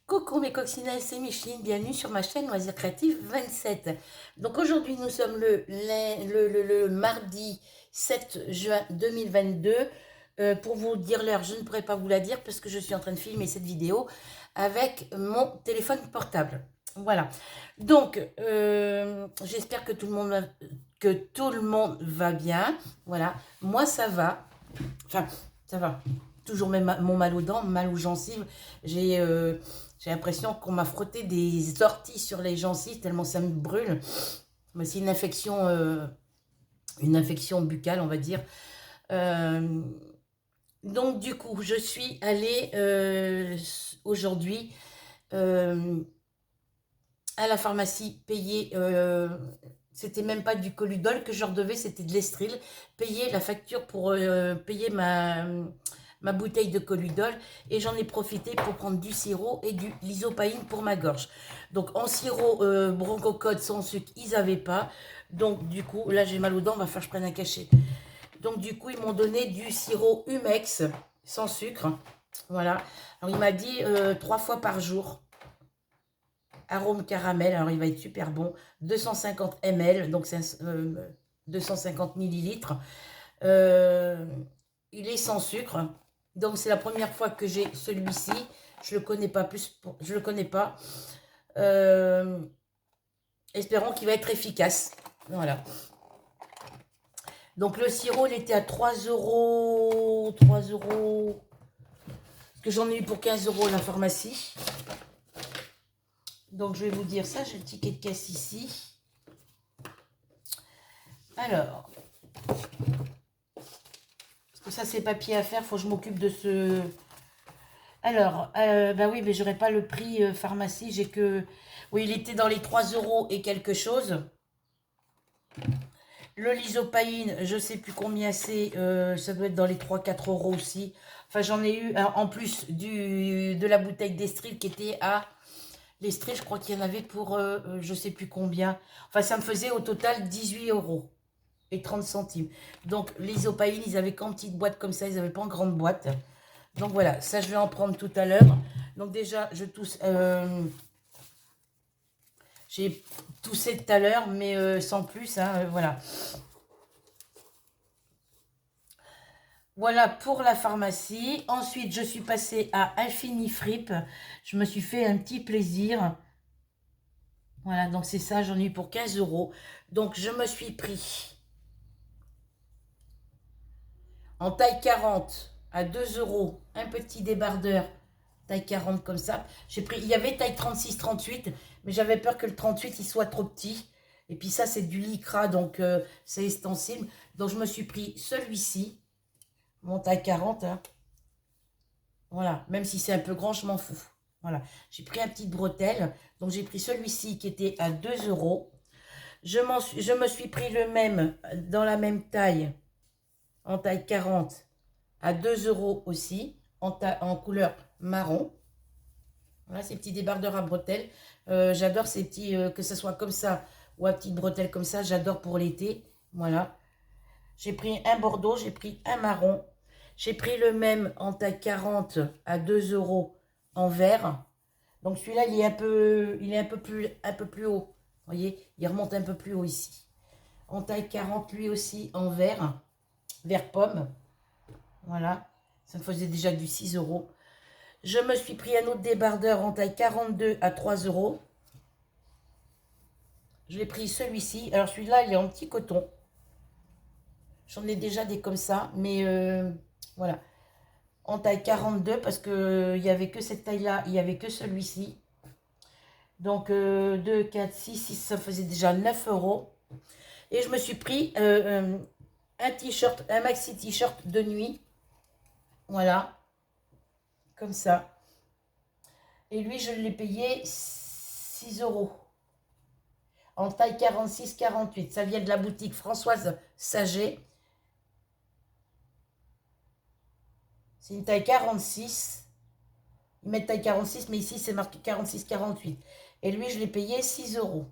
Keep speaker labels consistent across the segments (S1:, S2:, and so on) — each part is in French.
S1: Coucou mes coccinelles, c'est Micheline, bienvenue sur ma chaîne Loisirs Créatifs 27. Donc aujourd'hui nous sommes le mardi 7 juin 2022. Pour vous dire l'heure, je ne pourrais pas vous la dire parce que je suis en train de filmer cette vidéo avec mon téléphone portable. Voilà. Donc j'espère que tout le monde va bien. Voilà. Moi ça va. Enfin, ça va. Toujours mon mal aux dents, mal aux gencives. J'ai l'impression qu'on m'a frotté des orties sur les gencives tellement ça me brûle. Mais c'est une infection buccale, on va dire. Euh, donc du coup, je suis allée aujourd'hui à la pharmacie payer. C'était même pas du Coludol que je leur devais, c'était de l'Estril. Payer la facture pour payer ma bouteille de Coludol et j'en ai profité pour prendre du sirop et du lysopaïne pour ma gorge. Donc en sirop bronchocode sans sucre, ils n'avaient pas. Donc du coup, là j'ai mal aux dents, va falloir que je prenne un cachet. Donc du coup, ils m'ont donné du sirop Humex sans sucre. Voilà. Alors il m'a dit 3 fois par jour. Arôme caramel, alors il va être super bon. 250 ml, donc c'est 250 millilitres. Il est sans sucre. Donc c'est la première fois que j'ai celui-ci. Je le connais pas plus. Je le connais pas. Espérons qu'il va être efficace. Voilà. Donc le sirop, il était à 3 euros. 3 euros. Parce que j'en ai eu pour 15 euros à la pharmacie. Donc je vais vous dire ça. J'ai le ticket de caisse ici. Alors. Parce que ça, c'est papier à faire. Il faut que je m'occupe de ce... Alors, bah oui, mais j'aurais pas le prix pharmacie. J'ai que... Oui, il était dans les 3 euros et quelque chose. Le lysopaïne, je sais plus combien c'est. Ça doit être dans les 3-4 euros aussi. Enfin, j'en ai eu en plus de la bouteille d'Estril qui était à... L'Estril, je crois qu'il y en avait pour je sais plus combien. Enfin, ça me faisait au total 18 euros et 30 centimes. Donc, l'isopaïne, ils avaient qu'en petite boîte comme ça. Ils n'avaient pas en grande boîte. Donc, voilà. Ça, je vais en prendre tout à l'heure. Donc, déjà, je tousse... j'ai toussé tout à l'heure, mais sans plus. Hein, voilà. Voilà pour la pharmacie. Ensuite, je suis passée à Infinifrip. Je me suis fait un petit plaisir. Voilà, donc c'est ça, j'en ai eu pour 15 euros. Donc, je me suis pris en taille 40 à 2 euros un petit débardeur taille 40 comme ça. J'ai pris, il y avait taille 36-38, mais j'avais peur que le 38 il soit trop petit. Et puis ça, c'est du lycra, donc c'est extensible. Donc, je me suis pris celui-ci, mon taille 40. Hein. Voilà, même si c'est un peu grand, je m'en fous. Voilà, j'ai pris un petit bretelle. Donc, j'ai pris celui-ci qui était à 2 euros. Je me suis pris le même, dans la même taille, en taille 40, à 2 euros aussi, en couleur marron. Voilà, ces petits débardeurs à bretelles. J'adore ces petits, que ce soit comme ça ou à petites bretelles comme ça. J'adore pour l'été. Voilà. J'ai pris un bordeaux, j'ai pris un marron. J'ai pris le même en taille 40 à 2 euros en vert. Donc celui-là, il est un peu plus haut. Vous voyez, il remonte un peu plus haut ici. En taille 40, lui aussi en vert, vert pomme. Voilà, ça me faisait déjà du 6 euros. Je me suis pris un autre débardeur en taille 42 à 3 euros. Je l'ai pris celui-ci. Alors celui-là, il est en petit coton. J'en ai déjà des comme ça, mais voilà. En taille 42 parce qu'il n'y avait que cette taille-là, il n'y avait que celui-ci. Donc 2, 4, 6, ça faisait déjà 9 euros. Et je me suis pris un t-shirt, un maxi t-shirt de nuit. Voilà, comme ça. Et lui, je l'ai payé 6 euros. En taille 46-48. Ça vient de la boutique Françoise Saget. C'est une taille 46. Ils mettent taille 46, mais ici, c'est marqué 46-48. Et lui, je l'ai payé 6 euros.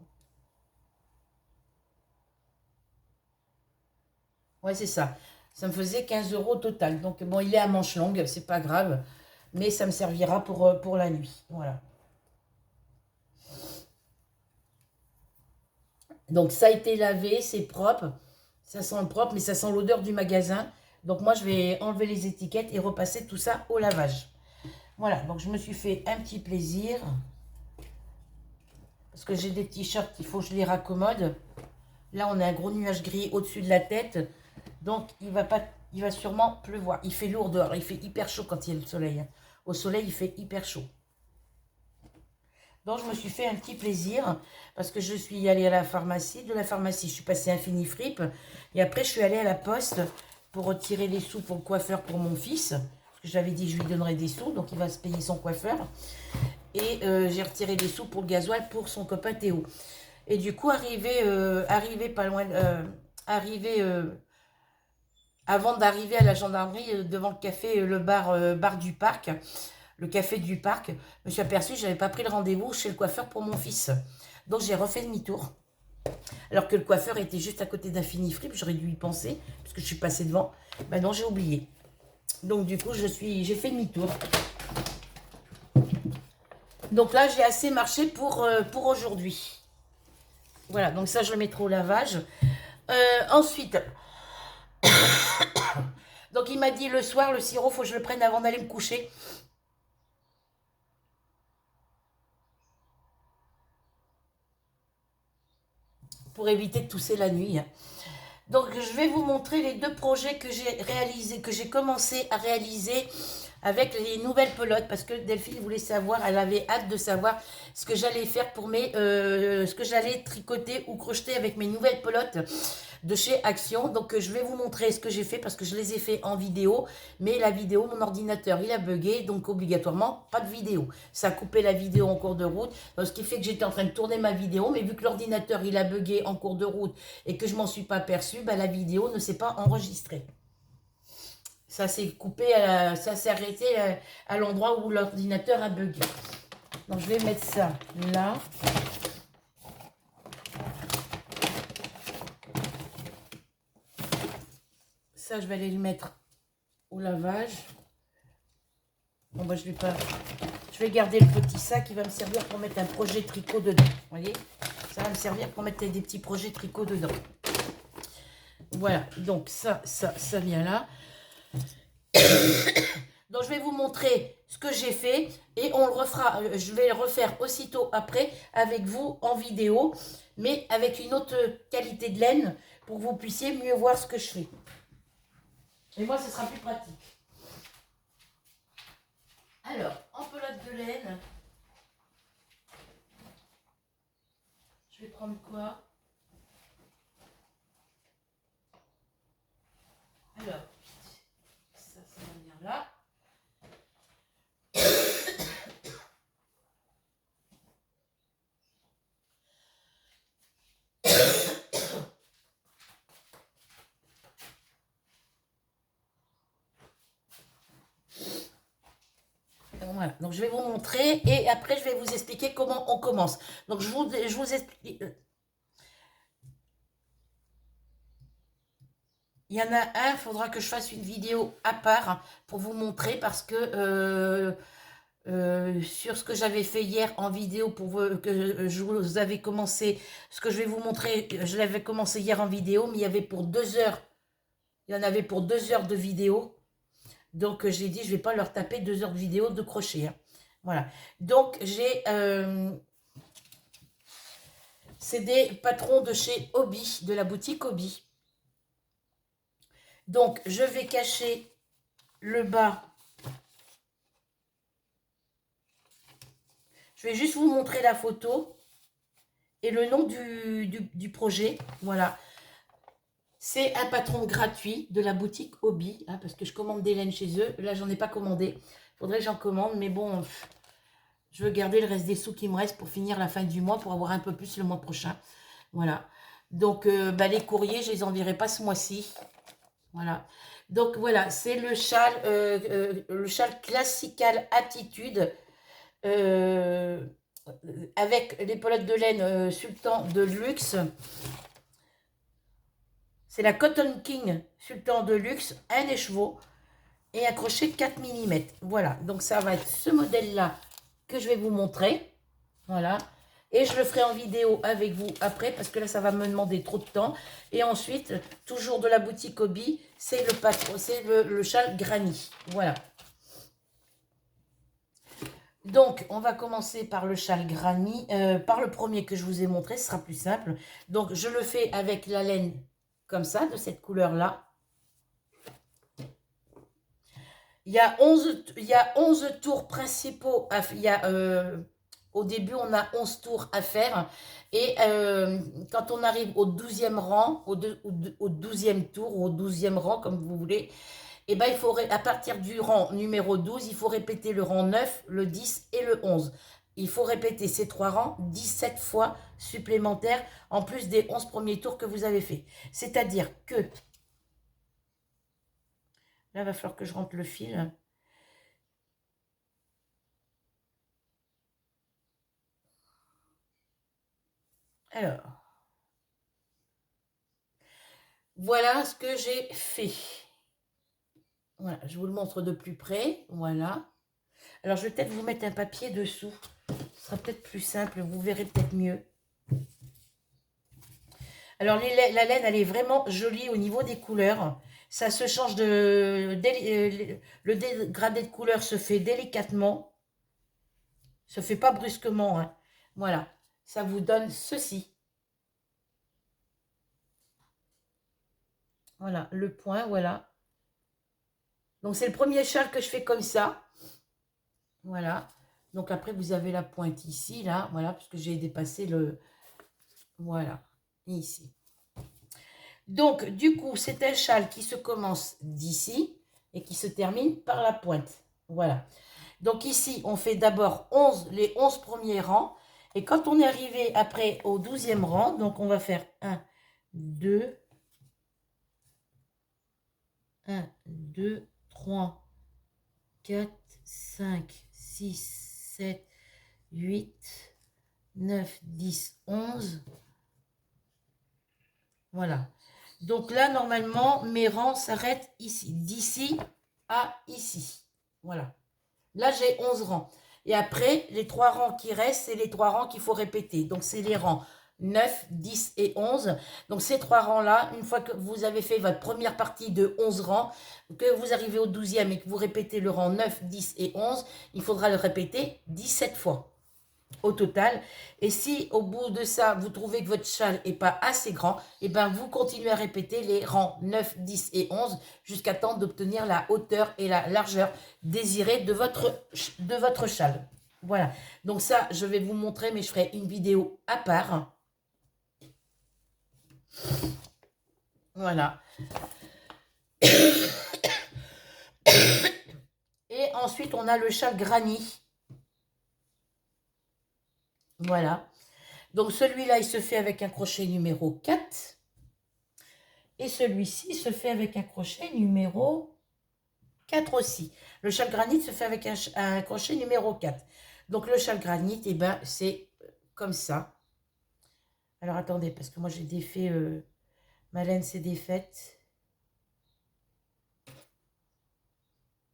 S1: Ouais, c'est ça. Ça me faisait 15 euros au total. Donc, bon, il est à manche longue, c'est pas grave. Mais ça me servira pour la nuit. Voilà. Donc ça a été lavé, c'est propre. Ça sent propre, mais ça sent l'odeur du magasin. Donc moi, je vais enlever les étiquettes et repasser tout ça au lavage. Voilà, donc je me suis fait un petit plaisir. Parce que j'ai des t-shirts, il faut que je les raccommode. Là, on a un gros nuage gris au-dessus de la tête. Donc, il va sûrement pleuvoir. Il fait lourd dehors. Il fait hyper chaud quand il y a le soleil. Hein. Au soleil, il fait hyper chaud. Donc, je me suis fait un petit plaisir parce que je suis allée à la pharmacie. De la pharmacie, je suis passée à Infinifripe. Et après, je suis allée à la poste pour retirer les sous pour le coiffeur pour mon fils. Parce que j'avais dit que je lui donnerais des sous. Donc, il va se payer son coiffeur. Et j'ai retiré des sous pour le gasoil pour son copain Théo. Et du coup, arrivé pas loin, avant d'arriver à la gendarmerie, devant le café, le bar du parc, le café du parc, je me suis aperçue que je n'avais pas pris le rendez-vous chez le coiffeur pour mon fils. Donc j'ai refait demi-tour. Alors que le coiffeur était juste à côté d'Infinifripe, j'aurais dû y penser, parce que je suis passée devant. Ben non, j'ai oublié. Donc du coup, j'ai fait demi-tour. Donc là, j'ai assez marché pour aujourd'hui. Voilà, donc ça, je le mettrai au lavage. Ensuite, donc il m'a dit le soir, le sirop, faut que je le prenne avant d'aller me coucher. Pour éviter de tousser la nuit. Donc je vais vous montrer les deux projets que j'ai réalisés, que j'ai commencé à réaliser avec les nouvelles pelotes, parce que Delphine voulait savoir, elle avait hâte de savoir ce que j'allais faire pour ce que j'allais tricoter ou crocheter avec mes nouvelles pelotes de chez Action. Donc je vais vous montrer ce que j'ai fait parce que je les ai fait en vidéo, mais la vidéo, mon ordinateur il a bugué, donc obligatoirement pas de vidéo. Ça a coupé la vidéo en cours de route, ce qui fait que j'étais en train de tourner ma vidéo, mais vu que l'ordinateur il a bugué en cours de route et que je m'en suis pas aperçue, ben, la vidéo ne s'est pas enregistrée. Ça s'est coupé, ça s'est arrêté à l'endroit où l'ordinateur a bugué. Donc je vais mettre ça là. Ça, je vais aller le mettre au lavage. Bon, bah, je vais garder le petit sac qui va me servir pour mettre un projet tricot dedans. Vous voyez? Ça va me servir pour mettre des petits projets tricot dedans. Voilà, donc ça vient là. Donc, je vais vous montrer ce que j'ai fait et on le refera. Je vais le refaire aussitôt après avec vous en vidéo, mais avec une autre qualité de laine pour que vous puissiez mieux voir ce que je fais. Et moi, ce sera plus pratique. Alors, en pelote de laine, je vais prendre quoi? Alors, ça va venir là. Voilà, donc je vais vous montrer et après je vais vous expliquer comment on commence. Donc je vous explique. Il y en a un, il faudra que je fasse une vidéo à part pour vous montrer parce que sur ce que j'avais fait hier en vidéo que je vous avais commencé, ce que je vais vous montrer, je l'avais commencé hier en vidéo, mais il y avait pour 2 heures, il y en avait pour 2 heures de vidéo. Donc, j'ai dit, je ne vais pas leur taper 2 heures de vidéo de crochet. Hein. Voilà. Donc, c'est des patrons de chez Hobby, de la boutique Hobby. Donc, je vais cacher le bas. Je vais juste vous montrer la photo et le nom du projet. Voilà. C'est un patron gratuit de la boutique Hobby, hein, parce que je commande des laines chez eux. Là, j'en ai pas commandé. Il faudrait que j'en commande, mais bon, je veux garder le reste des sous qui me restent pour finir la fin du mois, pour avoir un peu plus le mois prochain. Voilà. Donc, les courriers, je les enverrai pas ce mois-ci. Voilà. Donc, voilà, c'est le châle Classical Attitude avec les pelotes de laine Sultan de luxe. C'est la Cotton King Sultan de luxe, un écheveau et un crochet 4 mm. Voilà, donc ça va être ce modèle-là que je vais vous montrer. Voilà, Et je le ferai en vidéo avec vous après, parce que là, ça va me demander trop de temps. Et ensuite, toujours de la boutique Hobby, c'est le châle granny. Voilà. Donc, on va commencer par le châle granny, par le premier que je vous ai montré, ce sera plus simple. Donc, je le fais avec la laine comme ça, de cette couleur-là. Il y a 11 tours principaux. Au début, on a 11 tours à faire. Et quand on arrive au 12e rang, au 12e tour, ou au 12e rang, comme vous voulez, et ben, il faut, à partir du rang numéro 12, il faut répéter le rang 9, le 10 et le 11. Il faut répéter ces 3 rangs 17 fois supplémentaires, en plus des 11 premiers tours que vous avez fait. C'est-à-dire que, là, il va falloir que je rentre le fil. Alors, voilà ce que j'ai fait. Voilà, je vous le montre de plus près. Voilà. Alors, je vais peut-être vous mettre un papier dessous. Ce sera peut-être plus simple. Vous verrez peut-être mieux. Alors, la laine, elle est vraiment jolie au niveau des couleurs. Ça se change le dégradé de couleur se fait délicatement. Se fait pas brusquement, hein. Voilà. Ça vous donne ceci. Voilà, le point, voilà. Donc, c'est le premier châle que je fais comme ça. Voilà. Donc, après, vous avez la pointe ici, là. Voilà, puisque j'ai dépassé le... Voilà, ici. Donc, du coup, c'est un châle qui se commence d'ici et qui se termine par la pointe. Voilà. Donc, ici, on fait d'abord les 11 premiers rangs. Et quand on est arrivé après au 12e rang, donc on va faire 1, 2, 3, 4, 5, 6, 7, 8, 9, 10, 11. Voilà. Donc là, normalement, mes rangs s'arrêtent ici. D'ici à ici. Voilà. Là, j'ai 11 rangs. Et après, les 3 rangs qui restent, c'est les 3 rangs qu'il faut répéter. Donc, c'est les rangs 9, 10 et 11. Donc, ces 3 rangs-là, une fois que vous avez fait votre première partie de 11 rangs, que vous arrivez au 12e et que vous répétez le rang 9, 10 et 11, il faudra le répéter 17 fois au total. Et si au bout de ça, vous trouvez que votre châle n'est pas assez grand, et ben vous continuez à répéter les rangs 9, 10 et 11 jusqu'à temps d'obtenir la hauteur et la largeur désirée de votre châle. Voilà. Donc ça, je vais vous montrer, mais je ferai une vidéo à part. Voilà. Et ensuite, on a le châle granny. Voilà. Donc, celui-là, il se fait avec un crochet numéro 4. Et celui-ci se fait avec un crochet numéro 4 aussi. Le châle granit se fait avec un crochet numéro 4. Donc, le châle granit, eh ben, c'est comme ça. Alors, attendez, parce que moi, j'ai défait... ma laine s'est défaite. Il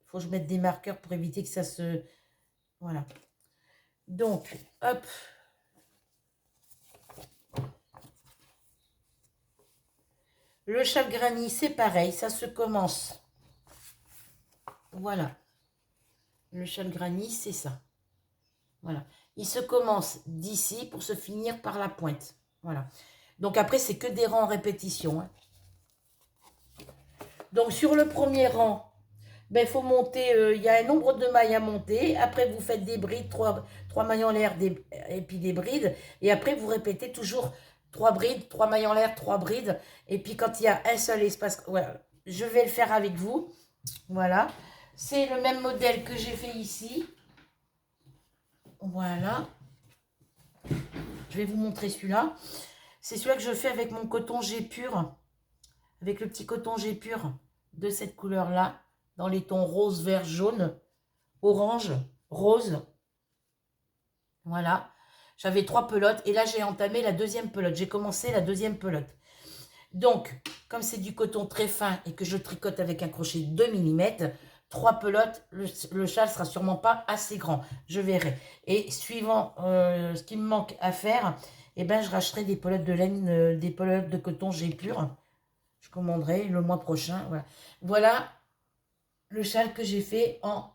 S1: faut que je mette des marqueurs pour éviter que ça se... Voilà. Donc, hop... Le châle granny, c'est pareil, ça se commence. Voilà. Le châle granny, c'est ça. Voilà. Il se commence d'ici pour se finir par la pointe. Voilà. Donc après, c'est que des rangs en répétition, hein. Donc sur le premier rang, ben, faut monter, il y a un nombre de mailles à monter. Après, vous faites des brides, 3 mailles en l'air et puis des brides. Et après, vous répétez toujours 3 brides, 3 mailles en l'air, 3 brides. Et puis, quand il y a un seul espace, voilà, je vais le faire avec vous. Voilà. C'est le même modèle que j'ai fait ici. Voilà. Je vais vous montrer celui-là. C'est celui-là que je fais avec mon coton G pur. Avec le petit coton G pur de cette couleur-là. Dans les tons rose, vert, jaune, orange, rose. Voilà. J'avais 3 pelotes et là, j'ai entamé la deuxième pelote. J'ai commencé la deuxième pelote. Donc, comme c'est du coton très fin et que je tricote avec un crochet de 2 mm, 3 pelotes, le châle sera sûrement pas assez grand. Je verrai. Et suivant ce qui me manque à faire, eh ben, je racheterai des pelotes de laine, des pelotes de coton G-Pur. Je commanderai le mois prochain. Voilà, voilà le châle que j'ai fait en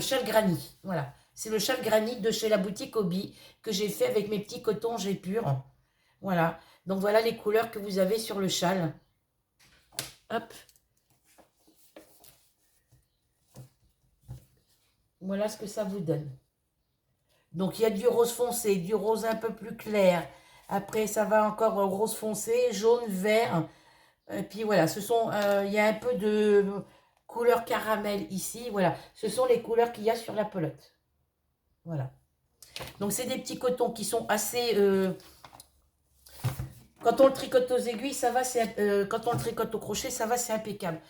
S1: châle granny. Voilà, c'est le châle granny de chez la boutique Obi que j'ai fait avec mes petits cotons G-Pur. Voilà, donc voilà les couleurs que vous avez sur le châle. Hop. Voilà ce que ça vous donne. Donc, il y a du rose foncé, du rose un peu plus clair. Après, ça va encore rose foncé, jaune, vert. Et puis voilà, il y a un peu de couleur caramel ici. Voilà, ce sont les couleurs qu'il y a sur la pelote. Voilà. Donc, c'est des petits cotons qui sont assez... quand on le tricote aux aiguilles, ça va. Quand on le tricote au crochet, ça va, c'est impeccable.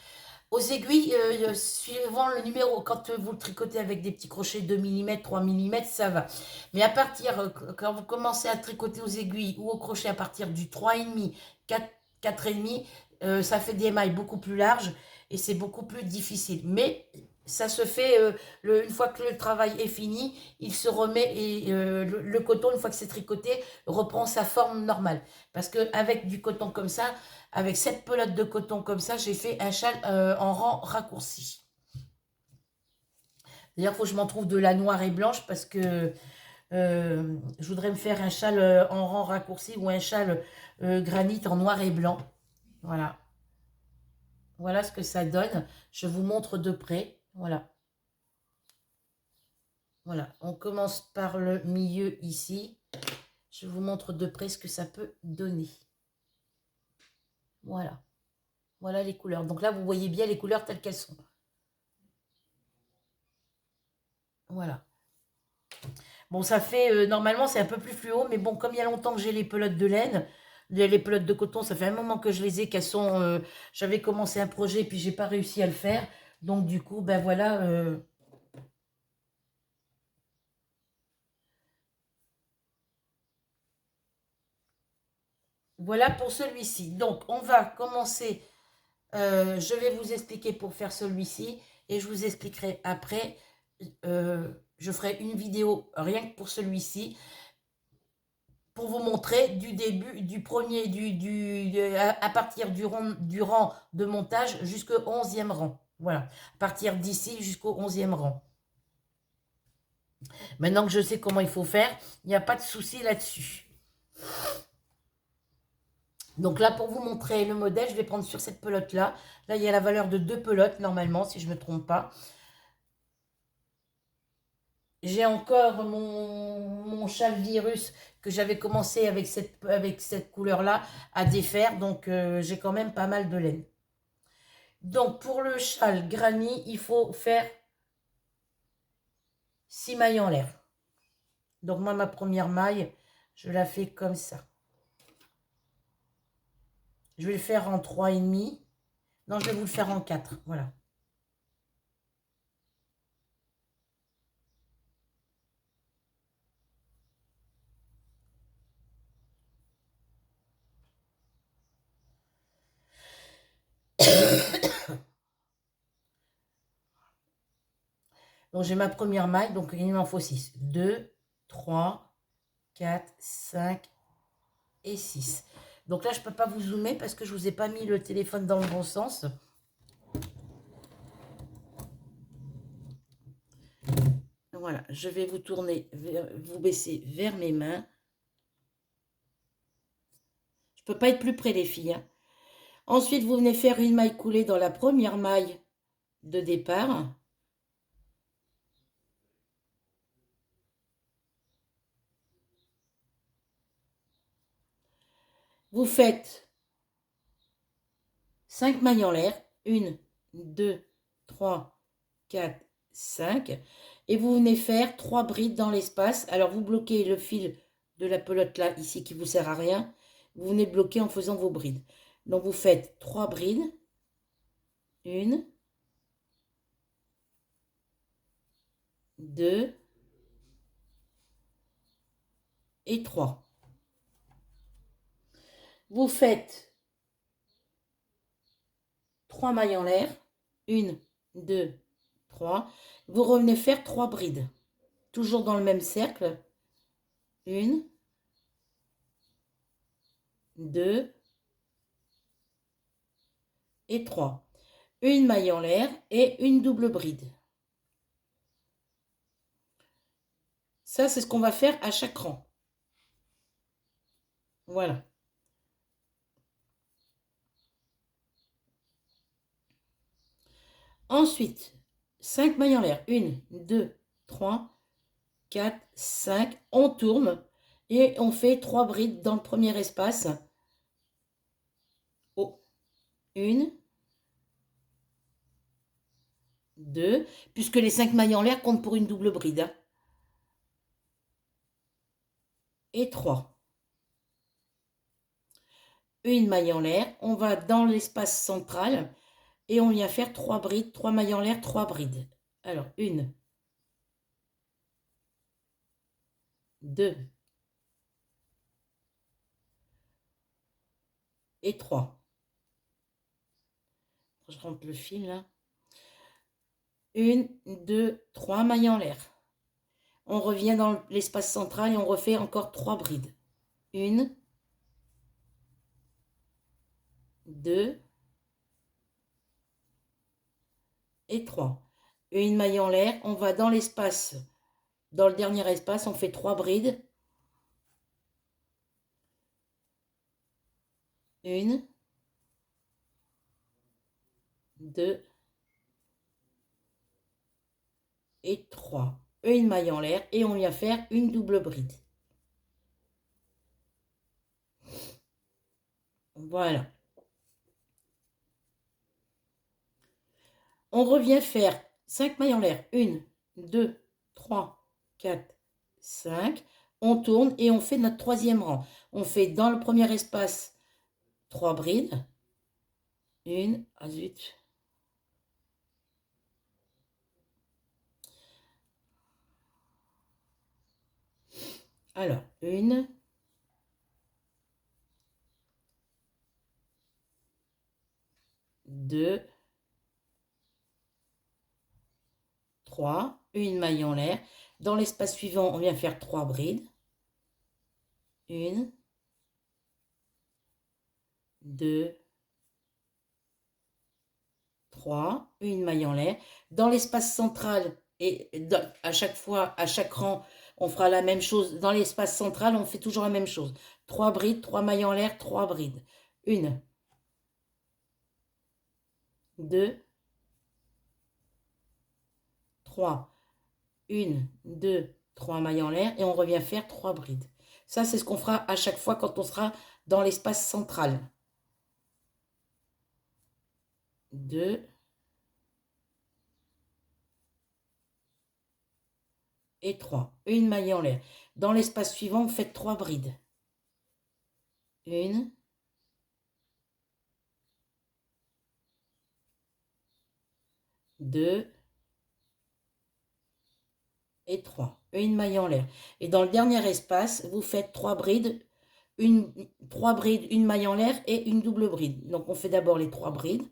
S1: Aux aiguilles, suivant le numéro, quand vous le tricotez avec des petits crochets 2 mm, 3 mm, ça va. Mais à partir, quand vous commencez à tricoter aux aiguilles ou au crochet à partir du 3,5, 4, 4,5, ça fait des mailles beaucoup plus larges et c'est beaucoup plus difficile. Mais ça se fait, une fois que le travail est fini, il se remet et le coton, une fois que c'est tricoté, reprend sa forme normale. Parce qu'avec du coton comme ça, avec cette pelote de coton comme ça, j'ai fait un châle en rang raccourci. D'ailleurs, il faut que je m'en trouve de la noire et blanche parce que je voudrais me faire un châle en rang raccourci ou un châle granit en noir et blanc. Voilà. Voilà ce que ça donne. Je vous montre de près. Voilà. Voilà. On commence par le milieu ici. Je vous montre de près ce que ça peut donner. Voilà. Voilà les couleurs. Donc là, vous voyez bien les couleurs telles qu'elles sont. Voilà. Bon, ça fait, normalement, c'est un peu plus fluo, mais bon, comme il y a longtemps que j'ai les pelotes de laine, les pelotes de coton, ça fait un moment que je les ai, qu'elles sont, j'avais commencé un projet, puis j'ai pas réussi à le faire. Donc, du coup, ben voilà. Voilà pour celui-ci. Donc, on va commencer. Je vais vous expliquer pour faire celui-ci, et je vous expliquerai après. Je ferai une vidéo rien que pour celui-ci, pour vous montrer du début, du premier, à partir du rang de montage jusqu'au 11e rang. Voilà, à partir d'ici jusqu'au 11e rang. Maintenant que je sais comment il faut faire, il n'y a pas de souci là-dessus. Donc là, pour vous montrer le modèle, je vais prendre sur cette pelote-là. Là, il y a la valeur de 2 pelotes, normalement, si je ne me trompe pas. J'ai encore mon châle virus que j'avais commencé avec cette couleur-là à défaire. Donc, j'ai quand même pas mal de laine. Donc, pour le châle granny, il faut faire 6 mailles en l'air. Donc, moi, ma première maille, je la fais comme ça. Je vais le faire en 3,5. Non, je vais vous le faire en 4. Voilà. Donc, j'ai ma première maille. Donc, il m'en faut 6. 2, 3, 4, 5 et 6. Donc là, je ne peux pas vous zoomer parce que je ne vous ai pas mis le téléphone dans le bon sens. Voilà, je vais vous tourner, vous baisser vers mes mains. Je ne peux pas être plus près, les filles. Hein. Ensuite, vous venez faire une maille coulée dans la première maille de départ. Vous faites 5 mailles en l'air. 1, 2, 3, 4, 5. Et vous venez faire 3 brides dans l'espace. Alors, vous bloquez le fil de la pelote là, ici, qui ne vous sert à rien. Vous venez bloquer en faisant vos brides. Donc, vous faites 3 brides. 1, 2 et 3. Vous faites 3 mailles en l'air. 1, 2, 3. Vous revenez faire 3 brides. Toujours dans le même cercle. 1, 2 et 3. Une maille en l'air et une double bride. Ça, c'est ce qu'on va faire à chaque rang. Voilà. Ensuite, 5 mailles en l'air. 1, 2, 3, 4, 5. On tourne et on fait 3 brides dans le premier espace. Oh. 1, 2, puisque les 5 mailles en l'air comptent pour une double bride. Hein. Et 3. Une maille en l'air. On va dans l'espace central et on vient faire 3 brides, 3 mailles en l'air, 3 brides. Alors, 1, 2 et 3. Je rentre le fil là. 1, 2, 3 mailles en l'air. On revient dans l'espace central et on refait encore 3 brides. 1, 2 et 3. Une maille en l'air, on va dans l'espace, dans le dernier espace, on fait 3 brides. 1, 2 et 3. Une maille en l'air et on vient faire une double bride. Voilà. On revient faire 5 mailles en l'air. 1, 2, 3, 4, 5. On tourne et on fait notre troisième rang. On fait dans le premier espace 3 brides. 1, ah zut. Alors, 1, 2, 3, une maille en l'air. Dans l'espace suivant, on vient faire 3 brides. 1, 2, 3, une maille en l'air. Dans l'espace central, et à chaque fois, à chaque rang, on fera la même chose. Dans l'espace central, on fait toujours la même chose. 3 brides, 3 mailles en l'air, 3 brides. 1, 2, 3. 1, 2, 3 mailles en l'air et on revient faire 3 brides. Ça, c'est ce qu'on fera à chaque fois quand on sera dans l'espace central. 2 et 3. Une maille en l'air. Dans l'espace suivant, vous faites 3 brides. 1, 2 et 3. Une maille en l'air. Et dans le dernier espace, vous faites 3 brides, 3 brides, une maille en l'air et une double bride. Donc on fait d'abord les 3 brides.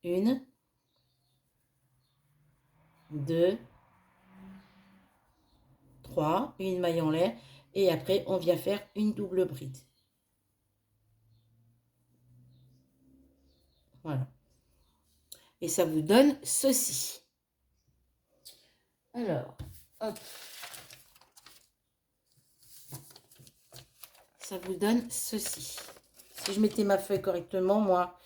S1: 1, 2, 3, une maille en l'air. Et après, on vient faire une double bride. Voilà. Et ça vous donne ceci. Alors, hop. Ça vous donne ceci. Si je mettais ma feuille correctement, moi.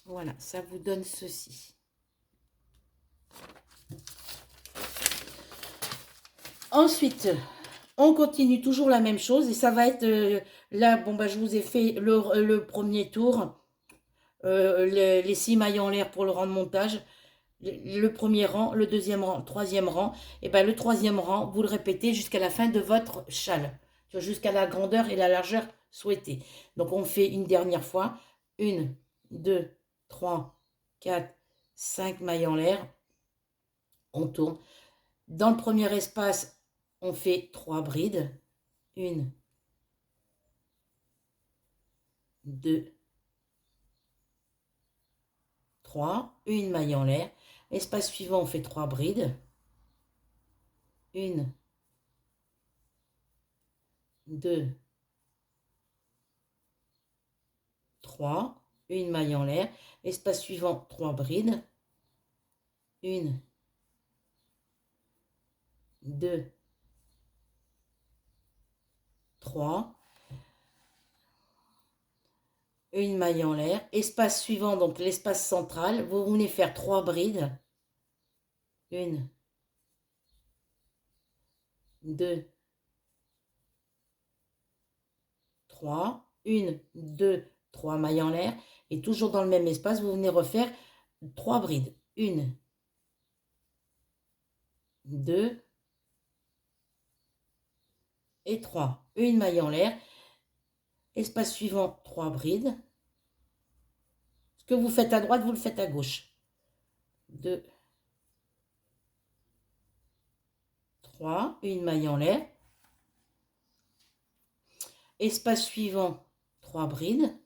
S1: Voilà, ça vous donne ceci. Ensuite, on continue toujours la même chose. Et ça va être, là, bon, bah, je vous ai fait le premier tour. Les 6 mailles en l'air pour le rang de montage. Le premier rang, le deuxième rang, le troisième rang. Et bien, le troisième rang, vous le répétez jusqu'à la fin de votre châle. Jusqu'à la grandeur et la largeur souhaitée. Donc, on fait une dernière fois. 1, 2, 3, 4, 5 mailles en l'air. On tourne. Dans le premier espace, on fait 3 brides. 1, 2, 3, une maille en l'air. Espace suivant, on fait 3 brides. 1, 2, 3, une maille en l'air. Espace suivant, 3 brides. 1, 2, 3, une maille en l'air. Espace suivant, donc l'espace central, vous venez faire 3 brides. 1, 2, 3, 1, 2, 3 mailles en l'air. Et toujours dans le même espace, vous venez refaire 3 brides. 1, 2 et 3. Une maille en l'air. Espace suivant, 3 brides. Ce que vous faites à droite, vous le faites à gauche. 2, 3, une maille en l'air. Espace suivant, 3 brides.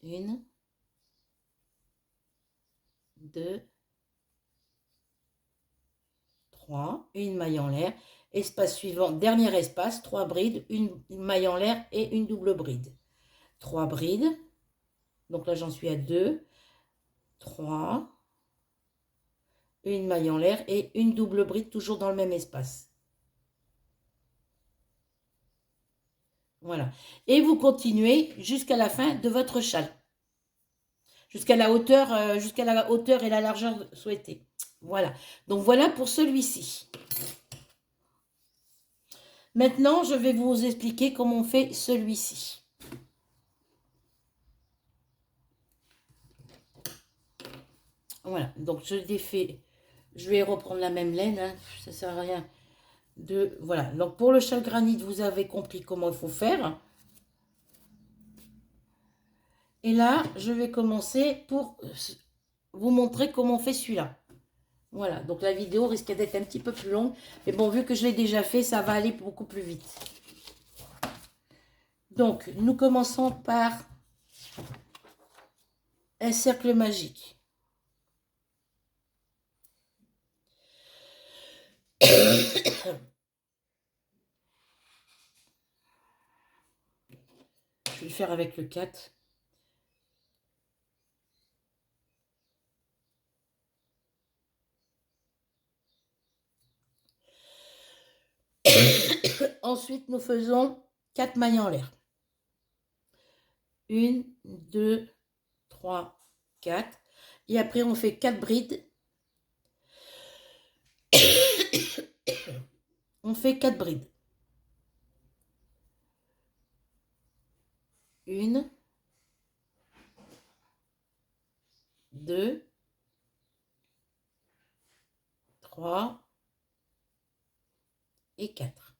S1: 1, 2, 3, une maille en l'air. Espace suivant, dernier espace, 3 brides, une maille en l'air et une double bride. 3 brides. Donc là, j'en suis à 2, 3, une maille en l'air et une double bride, toujours dans le même espace. Voilà. Et vous continuez jusqu'à la fin de votre châle. Jusqu'à la hauteur et la largeur souhaitée. Voilà. Donc voilà pour celui-ci. Maintenant, je vais vous expliquer comment on fait celui-ci. Voilà. Donc je défais. Je vais reprendre la même laine. Hein. Ça ne sert à rien de... Voilà. Donc pour le châle granit, vous avez compris comment il faut faire. Et là, je vais commencer pour vous montrer comment on fait celui-là. Voilà, donc la vidéo risque d'être un petit peu plus longue. Mais bon, vu que je l'ai déjà fait, ça va aller beaucoup plus vite. Donc, nous commençons par un cercle magique. Je vais le faire avec le 4. Ensuite, nous faisons 4 mailles en l'air. 1, 2, 3, 4. Et après, on fait 4 brides. On fait 4 brides. 1, 2, 3 et 4.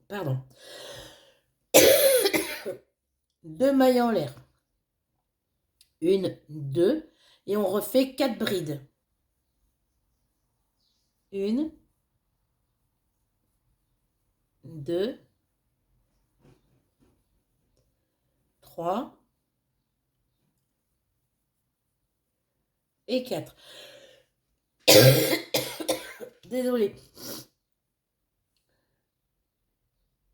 S1: Pardon. 2 mailles en l'air. 1, 2. Et on refait 4 brides. 1, 2, 3 et 4. Désolée.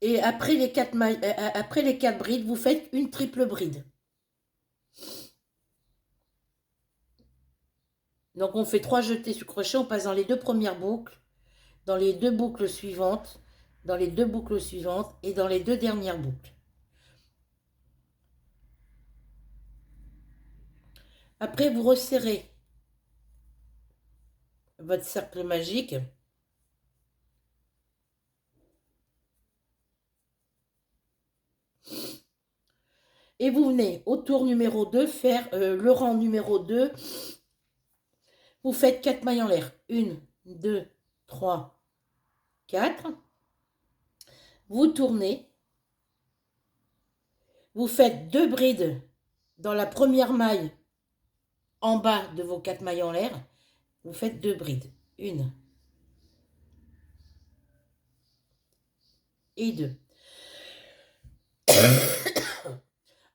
S1: Et après les 4 mailles, après les 4 brides, vous faites une triple bride. Donc on fait 3 jetés sur crochet, on passe dans les 2 premières boucles, dans les 2 boucles suivantes, dans les 2 boucles suivantes et dans les 2 dernières boucles. Après, vous resserrez votre cercle magique. Et vous venez au tour numéro 2 faire le rang numéro 2. Vous faites 4 mailles en l'air. 1, 2, 3, 4. Vous tournez. Vous faites 2 brides dans la première maille en bas de vos 4 mailles en l'air. Vous faites 2 brides. 1 et 2.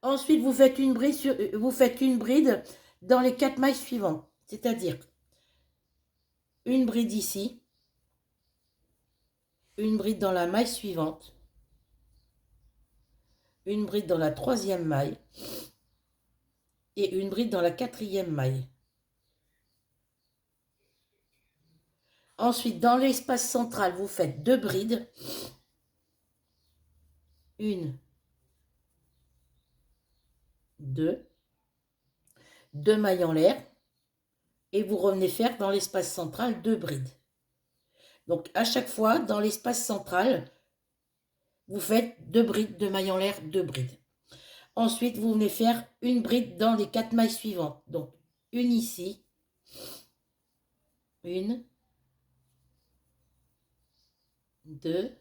S1: Ensuite, vous faites une bride dans les 4 mailles suivantes. C'est-à-dire une bride ici, une bride dans la maille suivante, une bride dans la 3e maille et une bride dans la 4e maille. Ensuite, dans l'espace central, vous faites 2 brides. Une, 2, 2 mailles en l'air. Et vous revenez faire dans l'espace central 2 brides. Donc, à chaque fois, dans l'espace central, vous faites 2 brides, 2 mailles en l'air, 2 brides. Ensuite, vous venez faire une bride dans les 4 mailles suivantes. Donc, une ici, une, 2,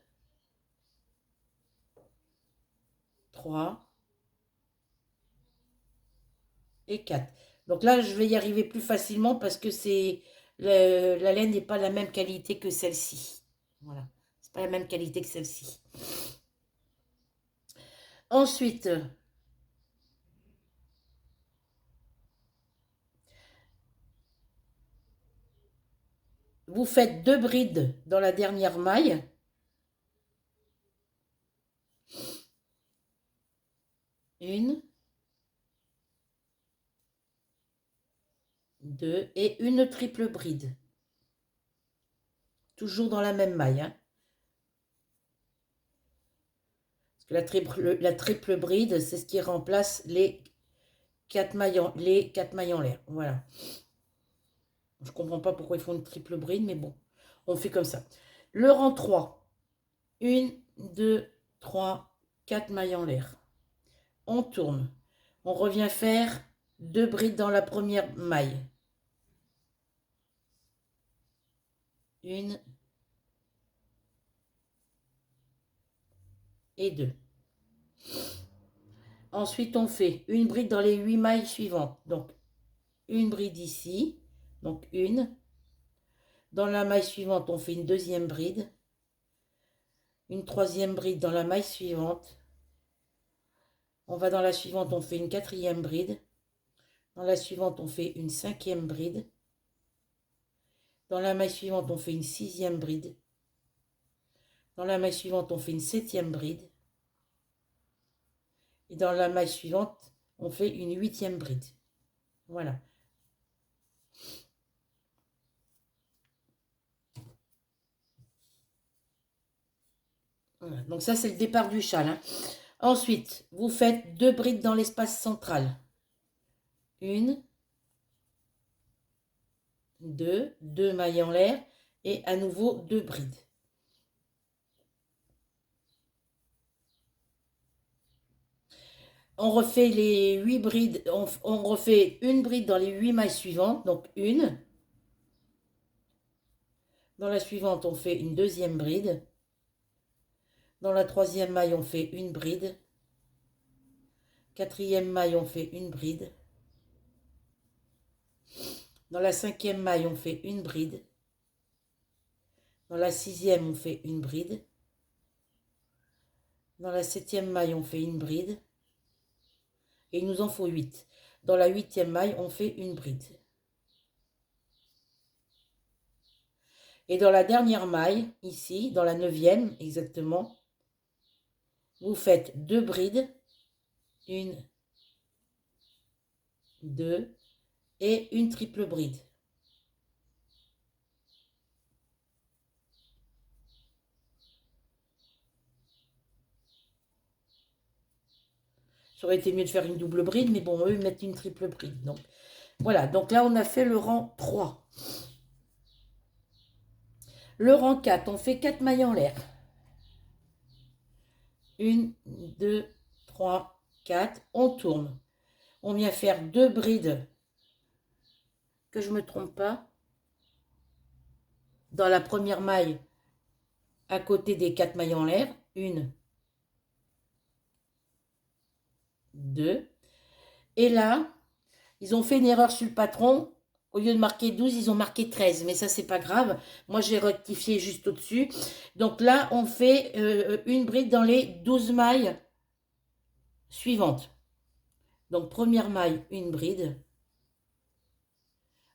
S1: 3 et 4. Donc là, je vais y arriver plus facilement parce que la laine n'est pas la même qualité que celle-ci. Voilà, c'est pas la même qualité que celle-ci. Ensuite, vous faites 2 brides dans la dernière maille. Une, 2 et une triple bride. Toujours dans la même maille. Hein. Parce que la triple bride, c'est ce qui remplace les 4 mailles en l'air. Voilà. Je ne comprends pas pourquoi ils font une triple bride, mais bon, on fait comme ça. Le rang 3. 1, 2, 3, 4 mailles en l'air. On tourne. On revient faire 2 brides dans la première maille. Une et 2. Ensuite, on fait une bride dans les 8 mailles suivantes. Donc, une bride ici. Donc, une. Dans la maille suivante, on fait une deuxième bride. Une troisième bride dans la maille suivante. On va dans la suivante, on fait une quatrième bride. Dans la suivante, on fait une cinquième bride. Dans la maille suivante, on fait une sixième bride. Dans la maille suivante, on fait une septième bride. Et dans la maille suivante, on fait une huitième bride. Voilà. Voilà. Donc ça, c'est le départ du châle. Hein. Ensuite, vous faites 2 brides dans l'espace central. Une, 2, 2 mailles en l'air et à nouveau 2 brides. On refait les 8 brides, on refait une bride dans les 8 mailles suivantes, donc une. Dans la suivante, on fait une deuxième bride. Dans la troisième maille, on fait une bride. Quatrième maille, on fait une bride. Dans la cinquième maille, on fait une bride. Dans la sixième, on fait une bride. Dans la septième maille, on fait une bride. Et il nous en faut 8. Dans la huitième maille, on fait une bride. Et dans la dernière maille, ici, dans la neuvième exactement, vous faites 2 brides. Une, 2 et une triple bride. Ça aurait été mieux de faire une double bride, mais bon, eux, ils mettent une triple bride. Donc, voilà, donc là, on a fait le rang 3. Le rang 4, on fait 4 mailles en l'air. 1, 2, 3, 4. On tourne. On vient faire 2 brides, que je ne me trompe pas, dans la première maille, à côté des 4 mailles en l'air. 1, 2. Et là, ils ont fait une erreur sur le patron. Au lieu de marquer 12, ils ont marqué 13. Mais ça, c'est pas grave. Moi, j'ai rectifié juste au-dessus. Donc là, on fait une bride dans les 12 mailles suivante. Donc, première maille, une bride.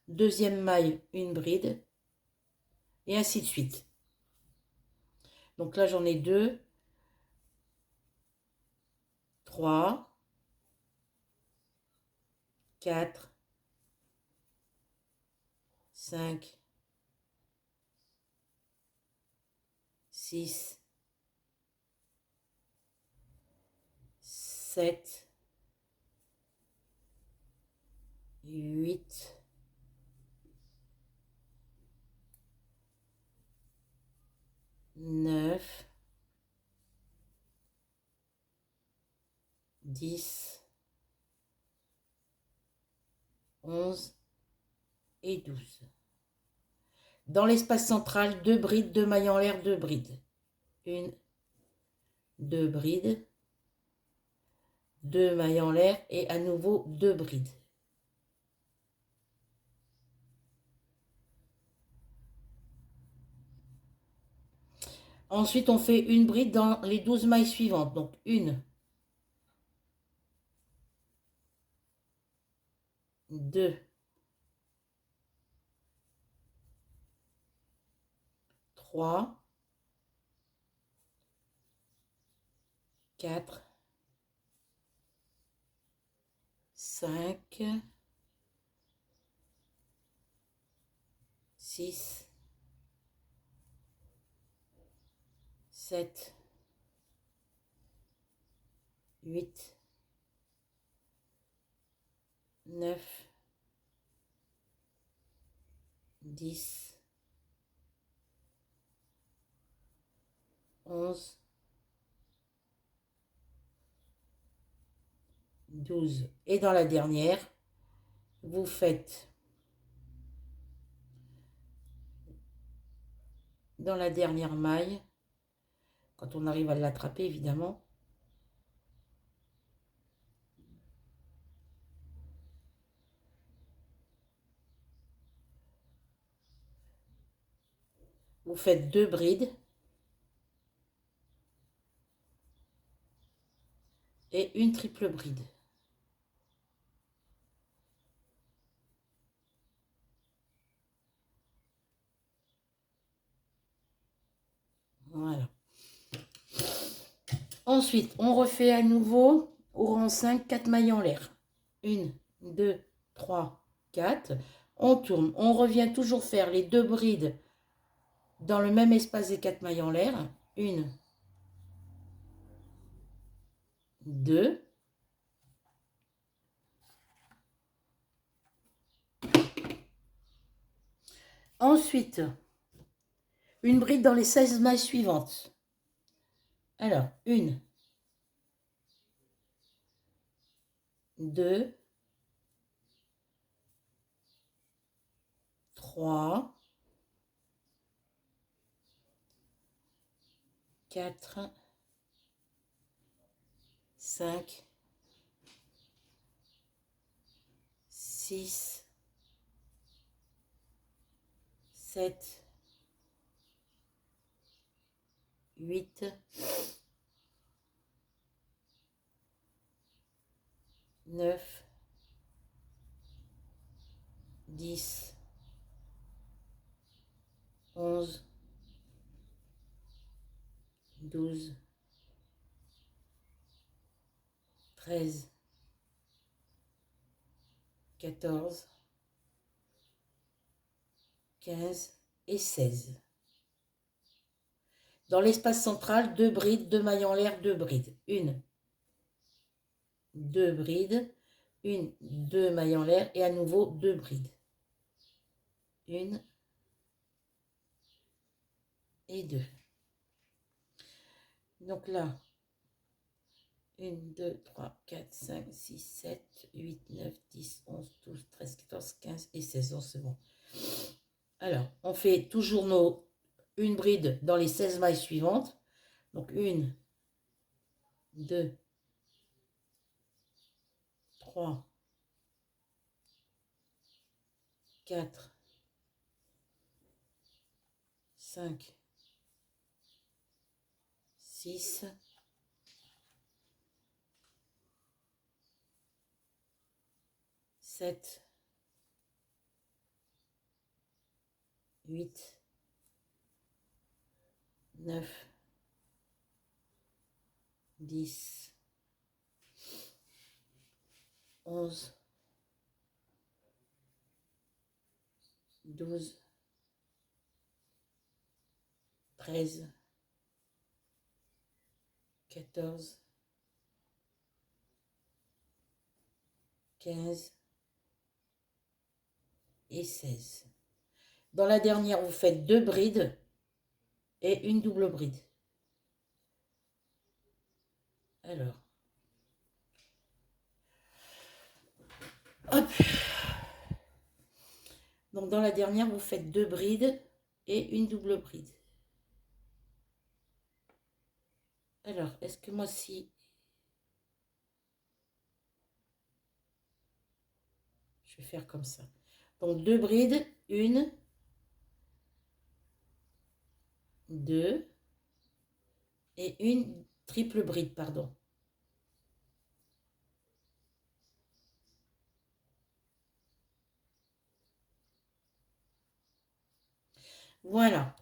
S1: Deuxième maille, une bride. Et ainsi de suite. Donc là, j'en ai 2, 3, 4, 5, 6, 7, 8, 9, 10, 11 et 12. Dans l'espace central, 2 brides, 2 mailles en l'air, 2 brides. 1, 2 brides, 2 mailles en l'air et à nouveau 2 brides. Ensuite, on fait une bride dans les 12 mailles suivantes. Donc, 1, 2, 3, 4, 5, 6, 7, 8, 9, 10, 11, 12. Et dans la dernière, vous faites dans la dernière maille, quand on arrive à l'attraper évidemment, vous faites 2 brides et une triple bride. Voilà. Ensuite, on refait à nouveau au rang 5, 4 mailles en l'air. 1, 2, 3, 4. On tourne. On revient toujours faire les 2 brides dans le même espace des 4 mailles en l'air. 1, 2. Ensuite, une bride dans les 16 mailles suivantes. Alors, 1, 2, 3, 4, 5, 6, 7, 8, 9, 10, 11, 12, 13, 14, 15 et 16. Dans l'espace central, 2 brides, 2 mailles en l'air, 2 brides. 1, 2 brides, 1, 2 mailles en l'air et à nouveau 2 brides. 1 et 2. Donc là, 1, 2, 3, 4, 5, 6, 7, 8, 9, 10, 11, 12, 13, 14, 15 et 16. Oh, c'est bon. Alors, on fait toujours une bride dans les 16 mailles suivantes. Donc, 1, 2, 3, 4, 5, 6, 7, 8, 9, 10, 11, 12, 13, 14, 15 et 16. Dans la dernière, vous faites 2 brides et une double bride. Alors, hop. Donc dans la dernière, vous faites 2 brides et une double bride. Alors, est-ce que moi si je vais faire comme ça. Donc 2 brides, 1, 2 et une triple bride, pardon. Voilà.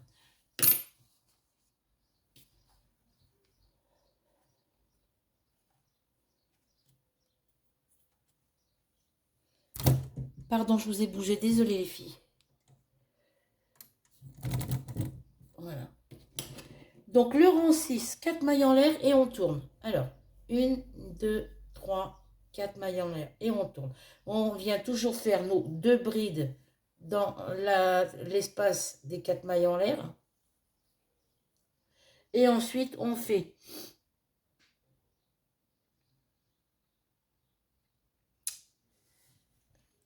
S1: Pardon, je vous ai bougé. Désolée les filles. Voilà. Donc le rang 6, 4 mailles en l'air et on tourne. Alors, 1, 2, 3, 4 mailles en l'air et on tourne. On vient toujours faire nos 2 brides dans l'espace des 4 mailles en l'air. Et ensuite, on fait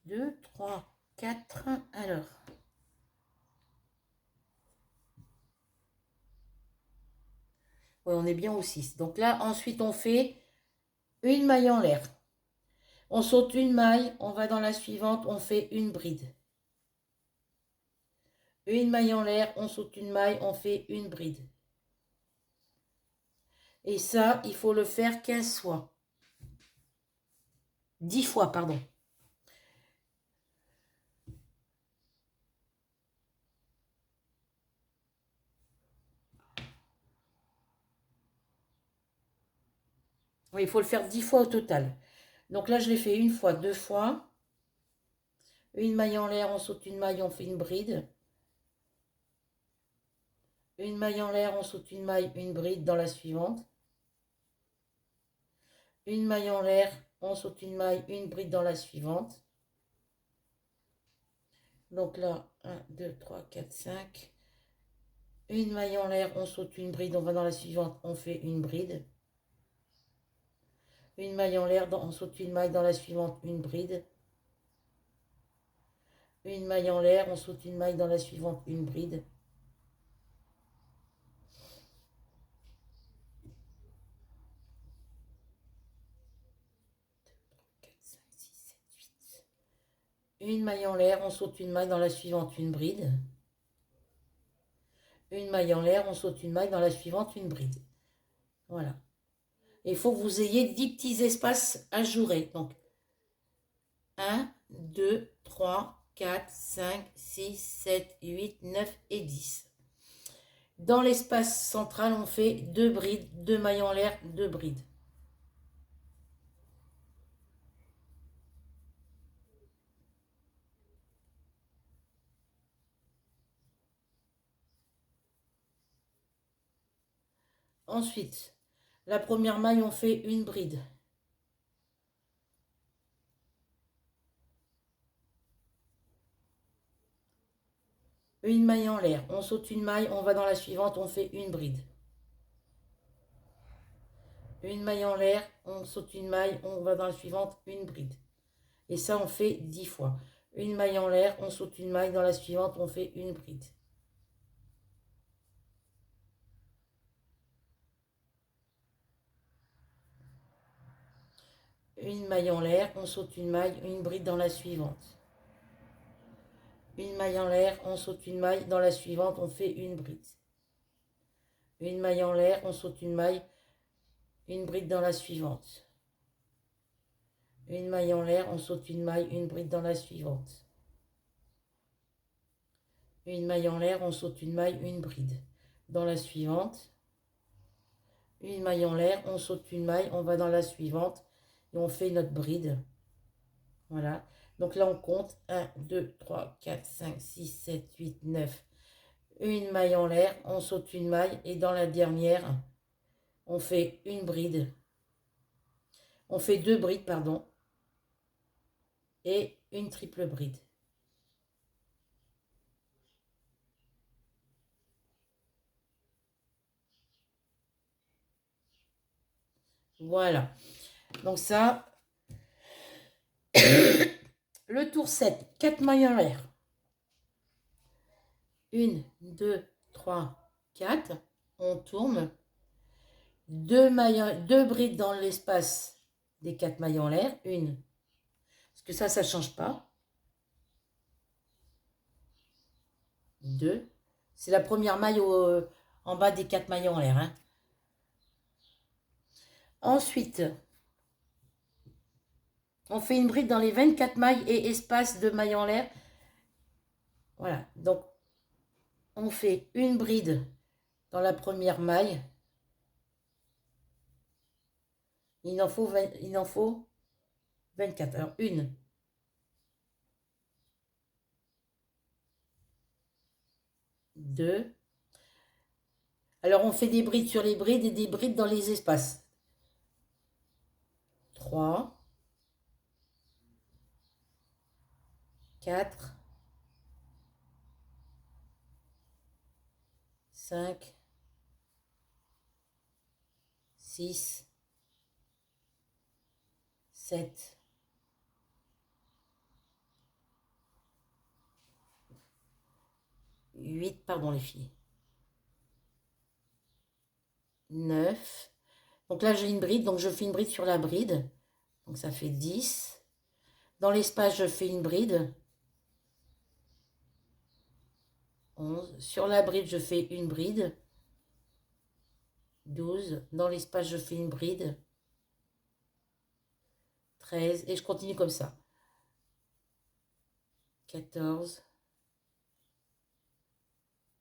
S1: 2, 3, 4. Alors, ouais, on est bien au 6. Donc là, ensuite, on fait une maille en l'air. On saute une maille, on va dans la suivante, on fait une bride. Une maille en l'air, on saute une maille, on fait une bride. Et ça, il faut le faire 15 fois. 10 fois, pardon. Oui, il faut le faire 10 fois au total. Donc là, je l'ai fait une fois, 2 fois. Une maille en l'air, on saute une maille, on fait une bride. Une maille en l'air, on saute une maille, une bride dans la suivante. Une maille en l'air, on saute une maille, une bride dans la suivante. Donc là, 1, 2, 3, 4, 5. Une maille en l'air, on saute une bride, on va dans la suivante, on fait une bride. Une maille en l'air, on saute une maille, dans la suivante, une bride. Une maille en l'air, on saute une maille, dans la suivante, une bride. Une maille en l'air, on saute une maille, dans la suivante, une bride. Une maille en l'air, on saute une maille, dans la suivante, une bride. Voilà. Il faut que vous ayez 10 petits espaces ajourés. Donc, 1, 2, 3, 4, 5, 6, 7, 8, 9 et 10. Dans l'espace central, on fait 2 brides, 2 mailles en l'air, 2 brides. Ensuite, la première maille, on fait une bride. Une maille en l'air, on saute une maille, on va dans la suivante, on fait une bride. Une maille en l'air, on saute une maille, on va dans la suivante, une bride. Et ça, on fait 10 fois. Une maille en l'air, on saute une maille, dans la suivante, on fait une bride. Une maille en l'air, on saute une maille, une bride dans la suivante. Une maille en l'air, on saute une maille, dans la suivante, on fait une bride. Une maille en l'air, on saute une maille, une bride dans la suivante. Une maille en l'air, on saute une maille, une bride dans la suivante. Une maille en l'air, on saute une maille, une bride. Dans la suivante, une maille en l'air, on saute une maille, on va dans la suivante et on fait notre bride. Voilà. Donc là, on compte 1, 2, 3, 4, 5, 6, 7, 8, 9. Une maille en l'air, on saute une maille et dans la dernière, on fait une bride. On fait deux brides, pardon, et une triple bride. Voilà. Donc ça, le tour 7, 4 mailles en l'air. 1, 2, 3, 4. On tourne. Deux brides dans l'espace des 4 mailles en l'air. Une. Parce que ça ne change pas. 2. C'est la première maille en bas des 4 mailles en l'air. Hein. Ensuite, on fait une bride dans les 24 mailles et espace de mailles en l'air. Voilà. Donc, on fait une bride dans la première maille. Il en faut 24. Alors, une. 2. Alors, on fait des brides sur les brides et des brides dans les espaces. 3. 4. 5. 6. 7. 8, pardon les filles. 9. Donc là, j'ai une bride, donc je fais une bride sur la bride. Donc ça fait 10. Dans l'espace, je fais une bride. 11. Sur la bride, je fais une bride. 12. Dans l'espace, je fais une bride. 13. Et je continue comme ça. 14.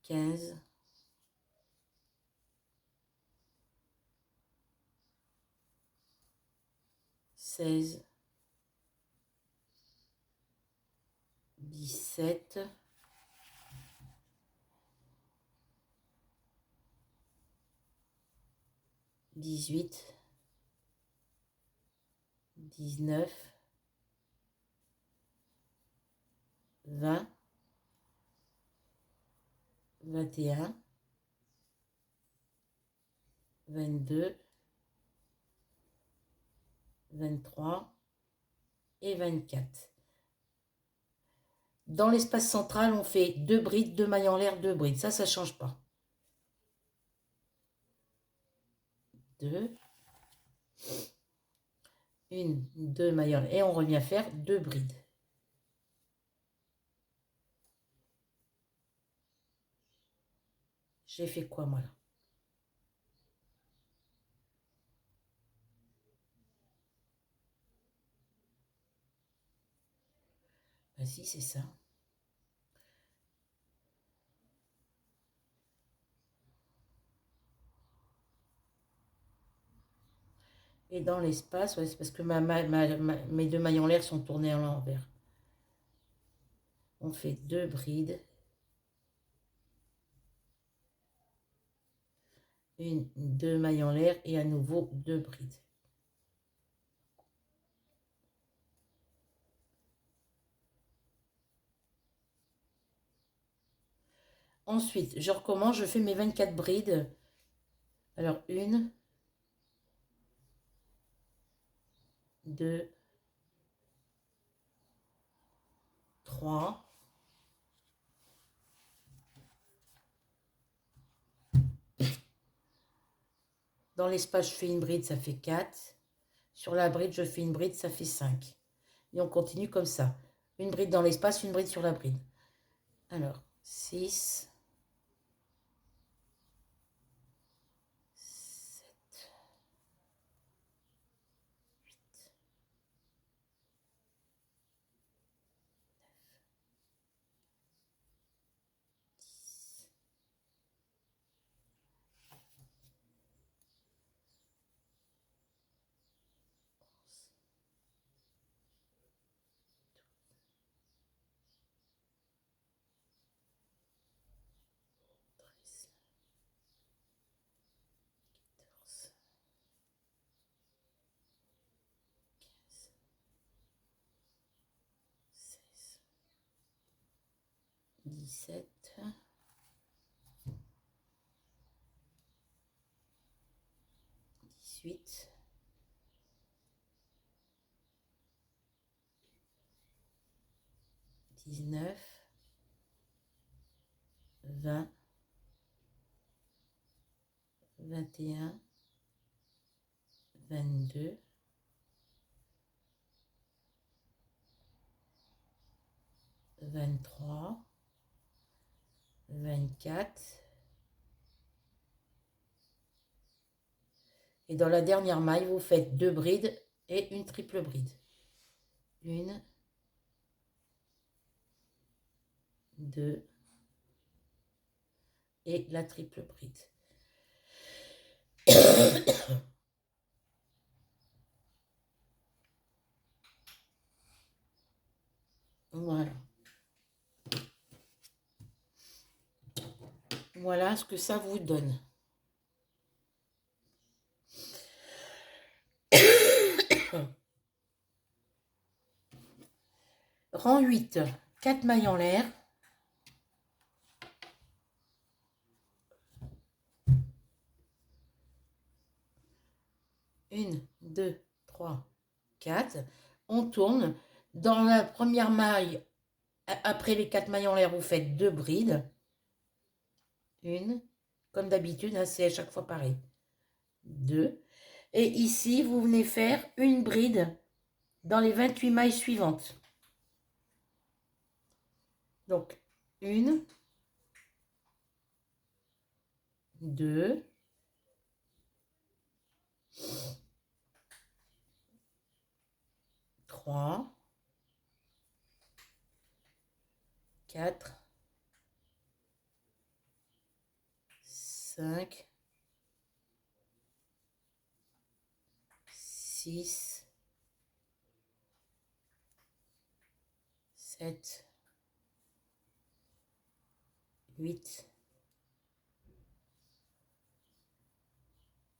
S1: 15. 16. 17. 18. 19. 20. 21. 22. 23 et 24. Dans l'espace central, on fait deux brides, deux mailles en l'air, deux brides. Ça ne change pas. 2. Une, deux mailles en l'air. Et on revient faire deux brides. J'ai fait quoi, moi, là? Ben si, c'est ça. Et dans l'espace, ouais, c'est parce que mes deux mailles en l'air sont tournées à l'envers. On fait deux brides. Une, deux mailles en l'air et à nouveau deux brides. Ensuite, je recommence, je fais mes 24 brides. Alors, une, deux, 3. Dans l'espace, je fais une bride, ça fait 4. Sur la bride, je fais une bride, ça fait 5. Et on continue comme ça. Une bride dans l'espace, une bride sur la bride. Alors, 6, 7, 17, 18, 19, 20, 21, 22, 23, 24. Et dans la dernière maille, vous faites 2 brides et une triple bride. 1, 2 et la triple bride. Voilà. Voilà ce que ça vous donne. Rang 8, 4 mailles en l'air. Une, 2, 3, 4. On tourne. Dans la première maille, après les 4 mailles en l'air, vous faites 2 brides. Une, comme d'habitude, hein, c'est à chaque fois pareil. 2. Et ici, vous venez faire une bride dans les 28 mailles suivantes. Donc, 1, 2, 3, 4, 5, 6, 7, 8,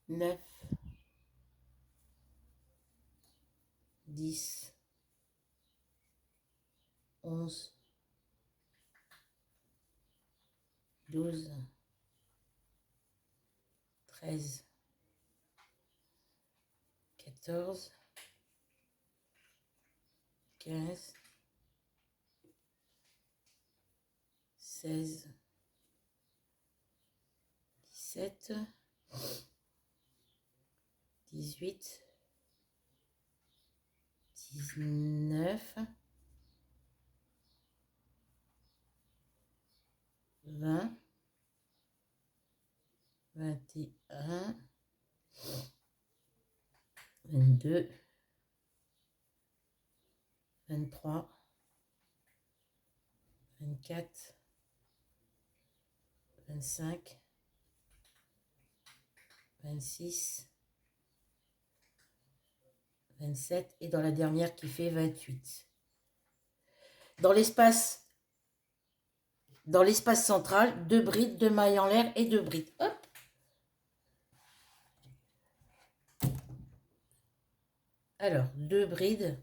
S1: 9, 10, 11, 12, 13, 14, 15, 16, 17, 18, 19, 20, 21, 22, 23, 24, 25, 26, 27 et dans la dernière qui fait 28. Dans l'espace central, 2 brides, 2 mailles en l'air et 2 brides. Hop. Alors, 2 brides.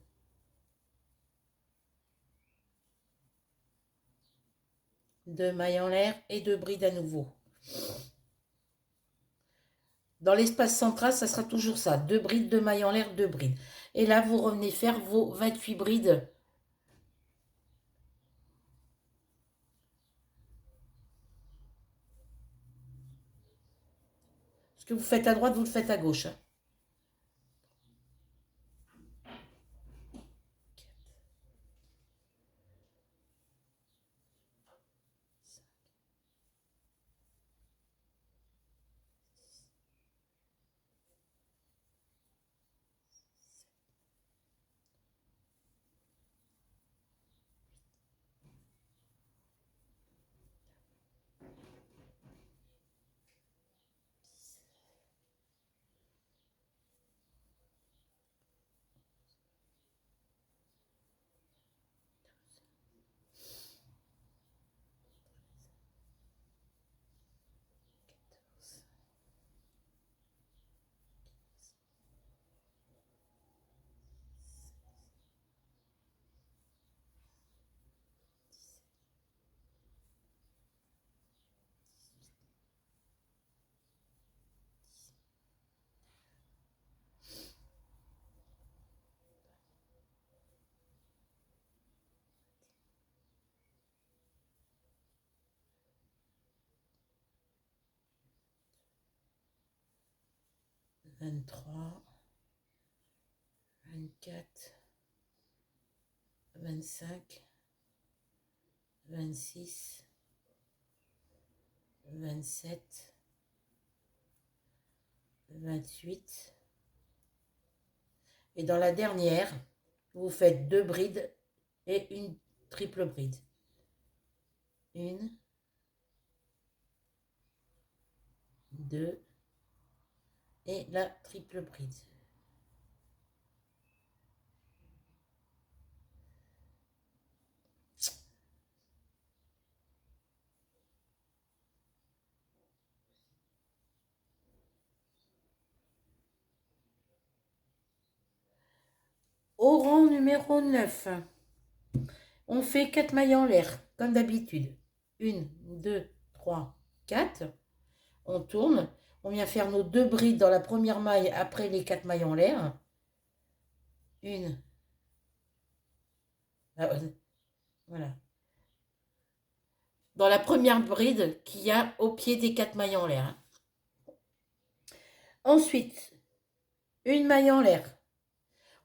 S1: Deux mailles en l'air et 2 brides à nouveau. Dans l'espace central, ça sera toujours ça. 2 brides, 2 mailles en l'air, 2 brides. Et là, vous revenez faire vos 28 brides. Ce que vous faites à droite, vous le faites à gauche. Hein. 23, 24, 25, 26, 27, 28. Et dans la dernière, vous faites 2 brides et une triple bride. Une, deux et la triple bride. Au rang numéro 9, on fait 4 mailles en l'air, comme d'habitude. 1, 2, 3, 4. On tourne. On vient faire nos 2 brides dans la première maille après les 4 mailles en l'air. Une. Voilà. Dans la première bride qu'il y a au pied des 4 mailles en l'air. Ensuite, une maille en l'air.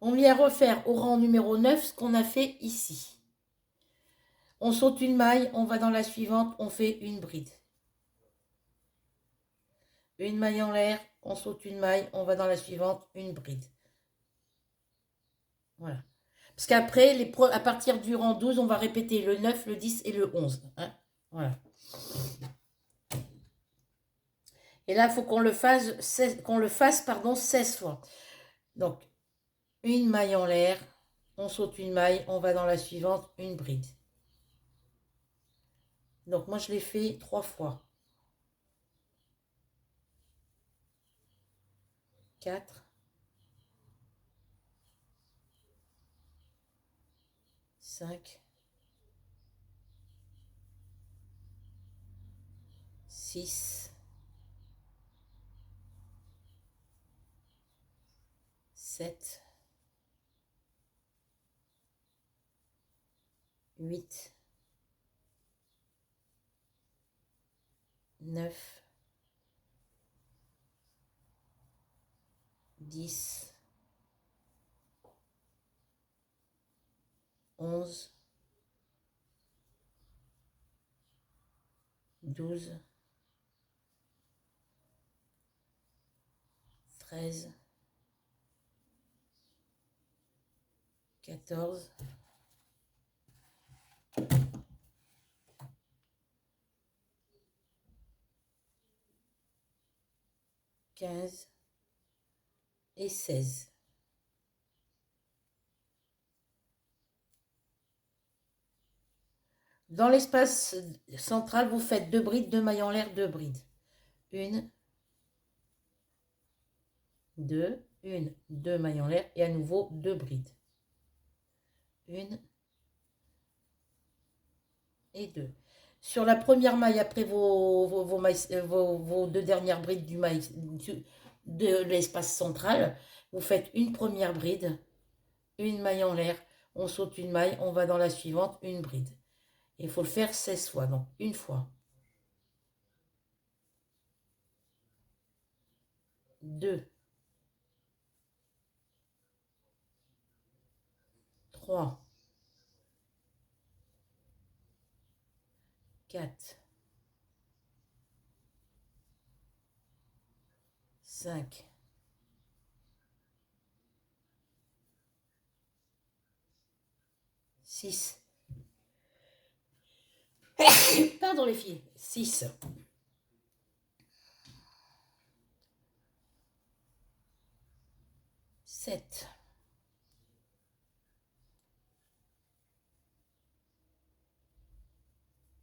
S1: On vient refaire au rang numéro 9 ce qu'on a fait ici. On saute une maille, on va dans la suivante, on fait une bride. Une maille en l'air, on saute une maille, on va dans la suivante, une bride. Voilà. Parce qu'après, à partir du rang 12, on va répéter le 9, le 10 et le 11. Hein, voilà. Et là, il faut qu'on le fasse, 16 fois. Donc, une maille en l'air, on saute une maille, on va dans la suivante, une bride. Donc, moi, je l'ai fait 3 fois. 4, 5, 6, 7, 8, 9, 10, 11, 12, 13, 14, 15 et 16. Dans l'espace central, vous faites 2 brides, 2 mailles en l'air, 2 brides. Une, 2, 2 mailles en l'air et à nouveau 2 brides. Une et 2. Sur la première maille, après vos 2 dernières brides de l'espace central, vous faites une première bride, une maille en l'air, on saute une maille, on va dans la suivante, une bride. Il faut le faire 16 fois, donc une fois. 2, 3, 4, 5, 6. Pardon les filles. 6. 7.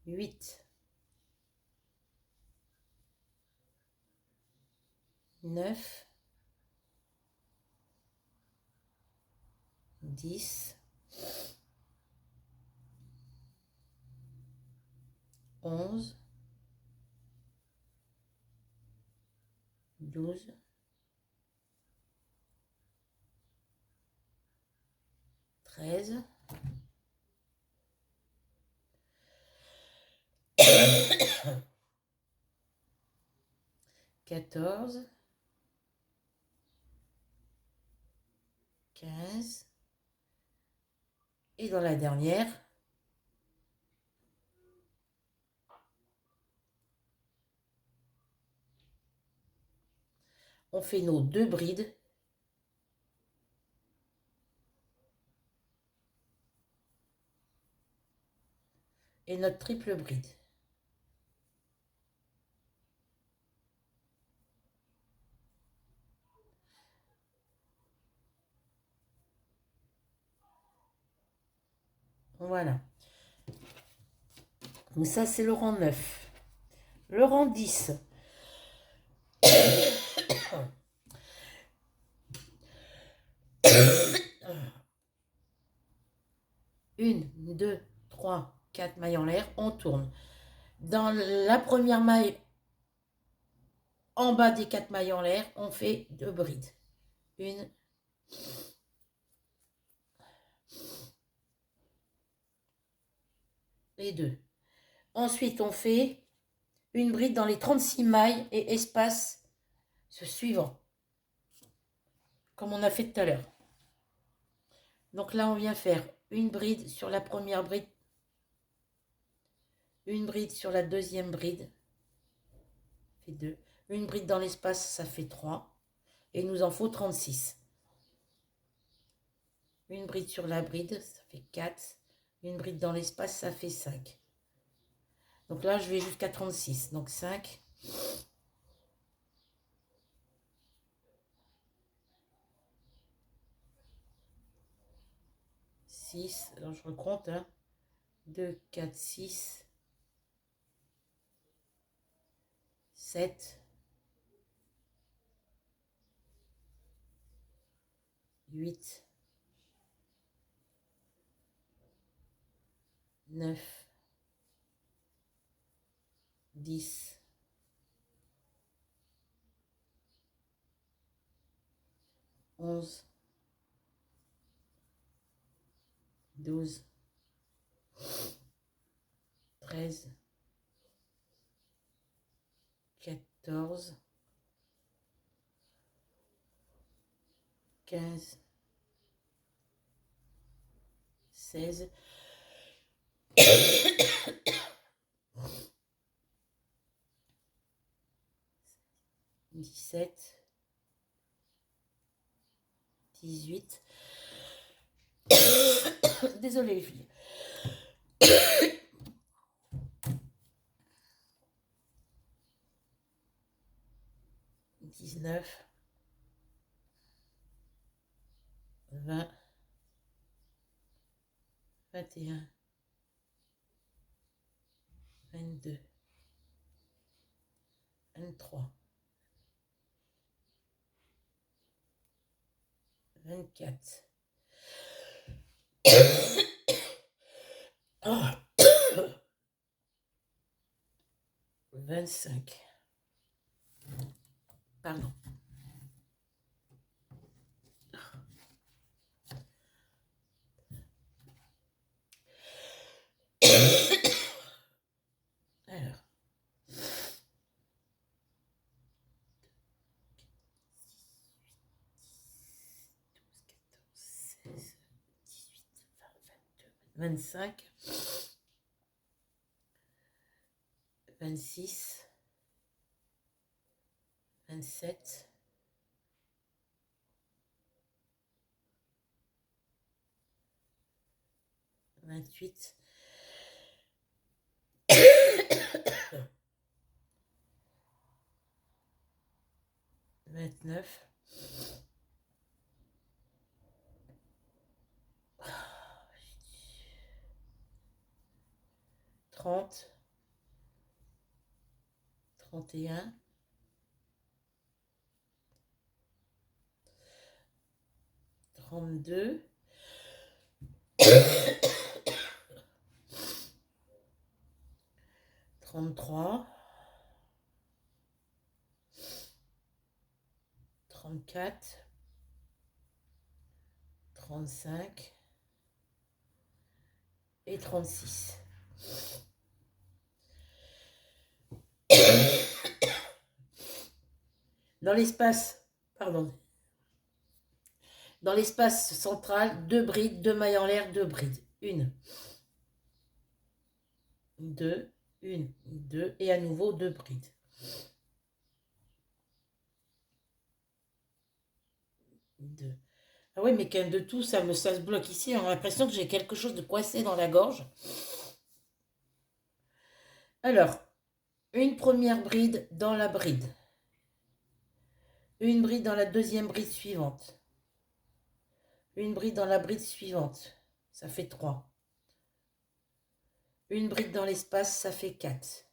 S1: 8. 9. 10. 11. 12. 13. 14. 15. Et dans la dernière, on fait nos 2 brides. Et notre triple bride. Voilà. Donc ça, c'est le rang 9. Le rang 10. 1, 2, 3, 4 mailles en l'air. On tourne. Dans la première maille, en bas des 4 mailles en l'air, on fait 2 brides. 1. Et 2. Ensuite, on fait une bride dans les 36 mailles et espace suivant. Comme on a fait tout à l'heure. Donc là, on vient faire une bride sur la première bride. Une bride sur la deuxième bride. Ça fait 2. Une bride dans l'espace, ça fait 3. Et il nous en faut 36. Une bride sur la bride, ça fait 4. Une bride dans l'espace, ça fait 5. Donc là, je vais jusqu'à 36. Donc 5. 6. Alors je recompte. 2, 4, 6. 7. 8. 9. 10. 11. 12. 13. 14. 15. 16. 17. 18. Désolée les filles. 19. 20. 21. 22. 23. 24. 25. Pardon. Alors. 25, 26, 27, 28, 29, 30, 31, 32, 33, 34, 35 et 36. Dans l'espace, pardon, Dans l'espace central, 2 brides, 2 mailles en l'air, 2 brides. Une, deux, une, deux, et à nouveau 2 brides. Deux. Ah oui, mais quand de tout, ça se bloque ici. On a l'impression que j'ai quelque chose de coincé dans la gorge. Alors, une première bride dans la bride. Une bride dans la deuxième bride suivante. Une bride dans la bride suivante. Ça fait 3. Une bride dans l'espace, ça fait 4.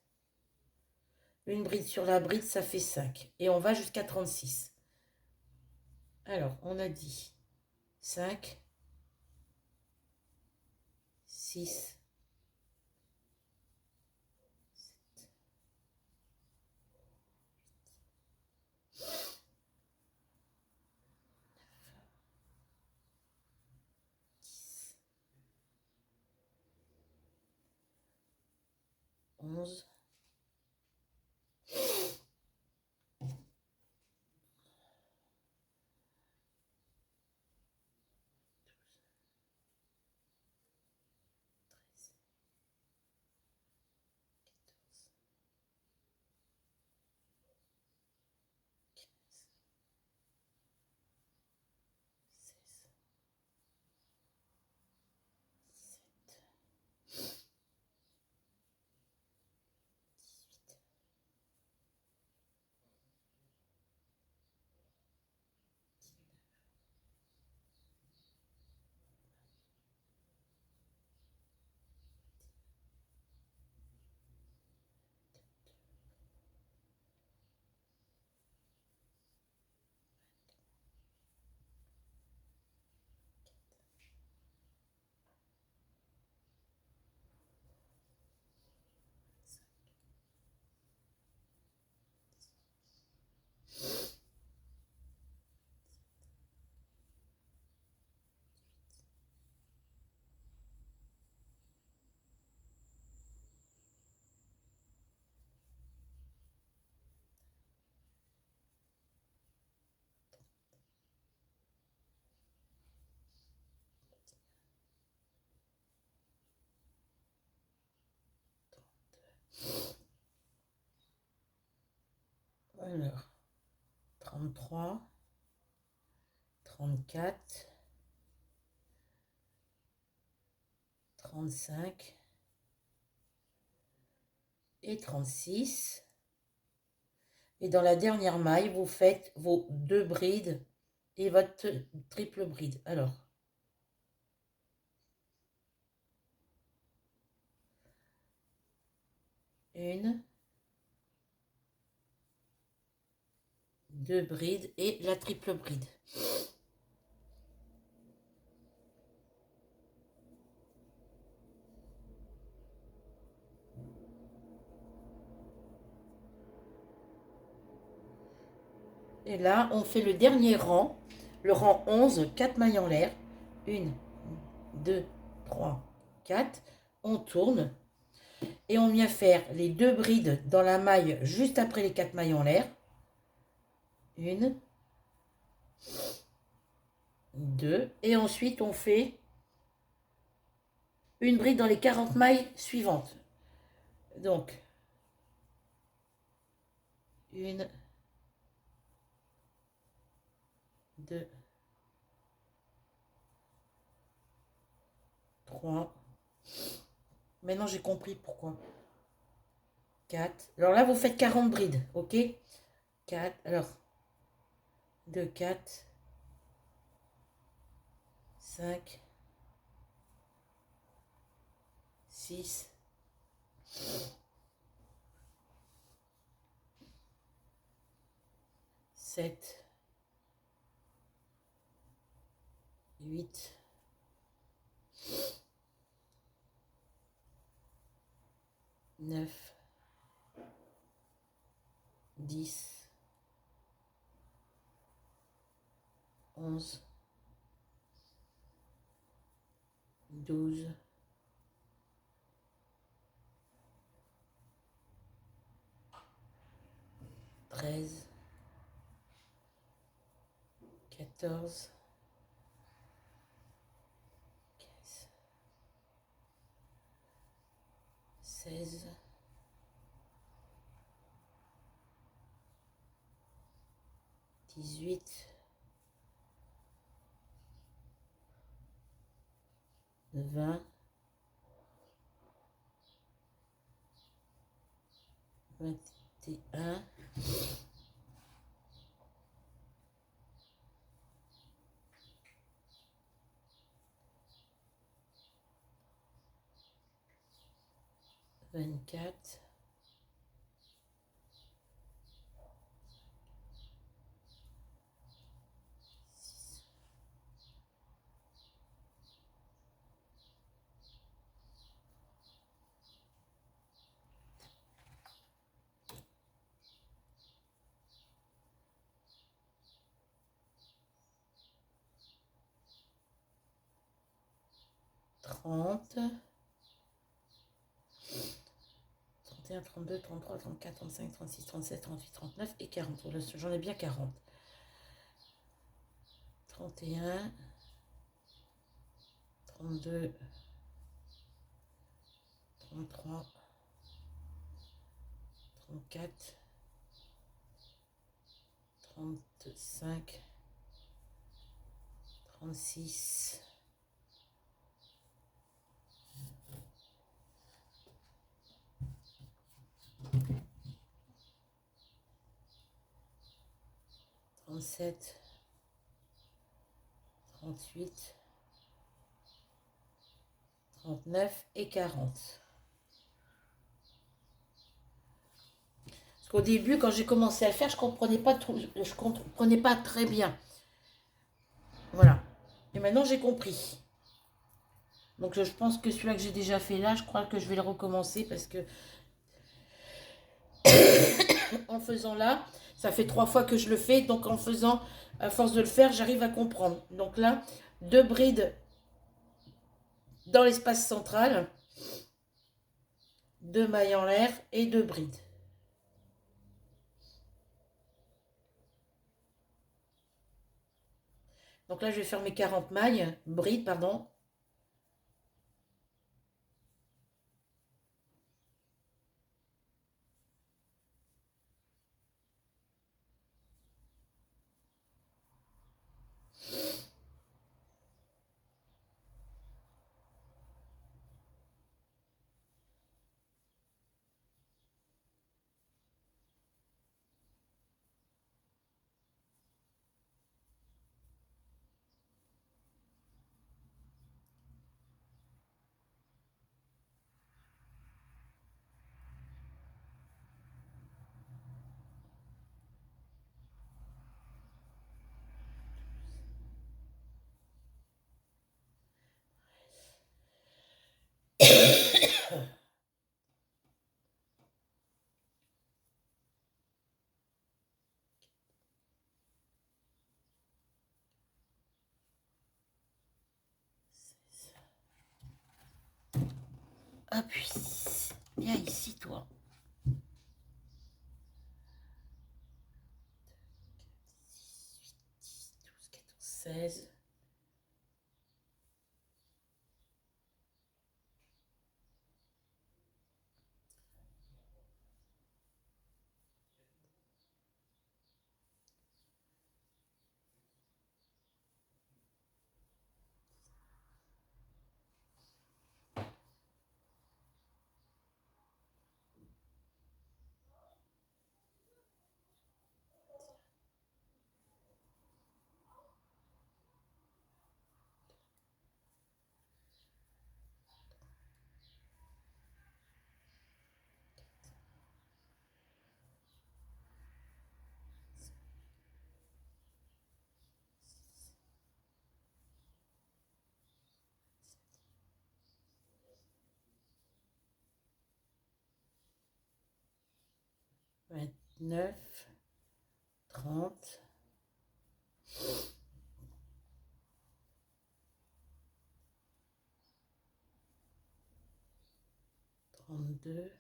S1: Une bride sur la bride, ça fait 5. Et on va jusqu'à 36. Alors, on a dit 5, 6, 11, 32. Alors, 33, 34, 35 et 36. Et dans la dernière maille, vous faites vos 2 brides et votre triple bride. Alors, une, 2 brides et la triple bride. Et là, on fait le dernier rang, le rang 11, 4 mailles en l'air. 1, 2, 3, 4. On tourne et on vient faire les 2 brides dans la maille juste après les 4 mailles en l'air. 1, 2. Et ensuite, on fait une bride dans les 40 mailles suivantes. Donc, 1, 2, 3. Maintenant, j'ai compris pourquoi. 4. Alors là, vous faites 40 brides, ok? 4. Alors, 2, 4, 5, 6, 7, 8, 9, 10, 11, 12, 13, 14, 16, 18, 20, 21, 24, 30, 31, 32, 33, 34, 35, 36, 37, 38, 39 et 40. J'en ai bien 40. 31, 32, 33, 34, 35, 36, 37, 38, 39 et 40. Parce qu'au début, quand j'ai commencé à le faire, je comprenais pas très bien. Voilà. Et maintenant, j'ai compris. Donc, je pense que celui-là que j'ai déjà fait là, je crois que je vais le recommencer parce que en faisant là, ça fait 3 fois que je le fais. Donc, en faisant, à force de le faire, j'arrive à comprendre. Donc là, 2 brides dans l'espace central, 2 mailles en l'air et 2 brides. Donc là, je vais faire mes 40 mailles, brides, pardon. Appuie. Viens ici, toi. 16. 29, 30, 32,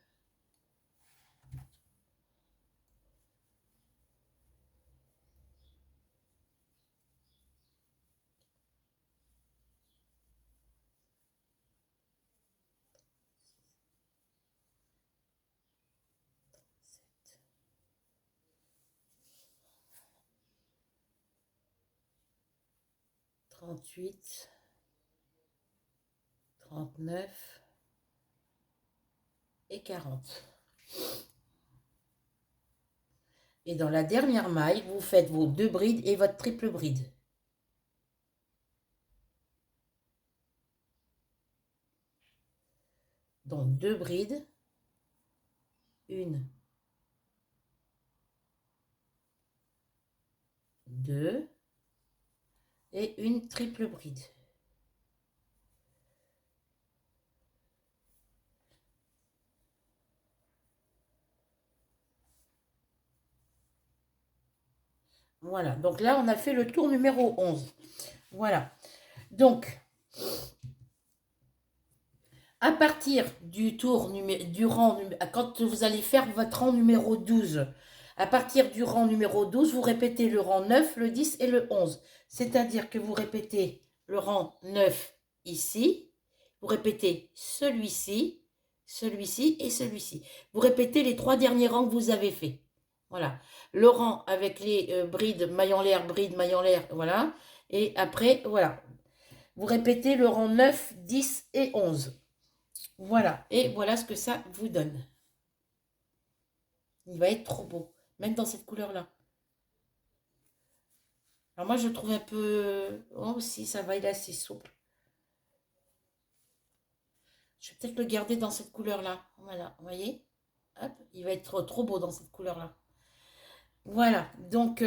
S1: 38, 39 et 40. Et dans la dernière maille, vous faites vos 2 brides et votre triple bride. Donc 2 brides, 1, 2 et une triple bride. Voilà, donc là, on a fait le tour numéro 11. Voilà. Donc, à partir du tour du rang, quand vous allez faire votre rang numéro 12, à partir du rang numéro 12, vous répétez le rang 9, le 10 et le 11. C'est-à-dire que vous répétez le rang 9 ici, vous répétez celui-ci, celui-ci et celui-ci. Vous répétez les 3 derniers rangs que vous avez fait. Voilà. Le rang avec les brides, maille en l'air, bride, maille en l'air, voilà. Et après, voilà. Vous répétez le rang 9, 10 et 11. Voilà. Et voilà ce que ça vous donne. Il va être trop beau. Même dans cette couleur-là. Alors moi, je trouve un peu... Oh, si, ça va, il est assez souple. Je vais peut-être le garder dans cette couleur-là. Voilà, vous voyez? Hop, il va être trop beau dans cette couleur-là. Voilà, donc,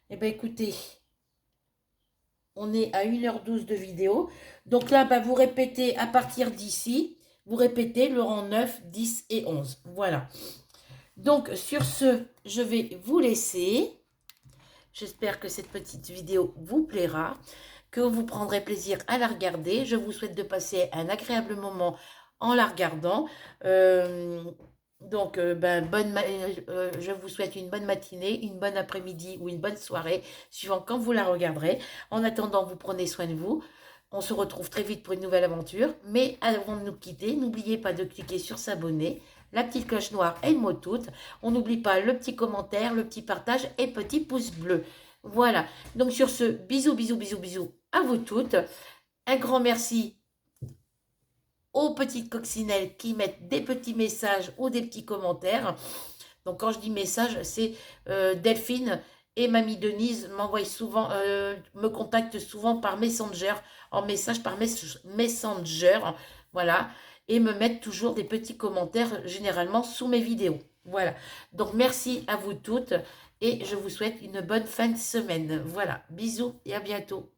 S1: eh bien, écoutez, on est à 1h12 de vidéo. Donc là, bah, vous répétez à partir d'ici, vous répétez le rang 9, 10 et 11. Voilà. Donc, sur ce, je vais vous laisser. J'espère que cette petite vidéo vous plaira, que vous prendrez plaisir à la regarder. Je vous souhaite de passer un agréable moment en la regardant. Je vous souhaite une bonne matinée, une bonne après-midi ou une bonne soirée, suivant quand vous la regarderez. En attendant, vous prenez soin de vous. On se retrouve très vite pour une nouvelle aventure. Mais avant de nous quitter, n'oubliez pas de cliquer sur s'abonner, la petite cloche noire et le mot toutes. On n'oublie pas le petit commentaire, le petit partage et petit pouce bleu. Voilà. Donc sur ce, bisous, bisous, bisous, bisous à vous toutes. Un grand merci aux petites coccinelles qui mettent des petits messages ou des petits commentaires. Donc quand je dis message, c'est Delphine et Mamie Denise m'envoient souvent, me contactent souvent par Messenger, en message par Messenger, voilà, et me mettent toujours des petits commentaires généralement sous mes vidéos. Voilà, donc merci à vous toutes et je vous souhaite une bonne fin de semaine. Voilà, bisous et à bientôt.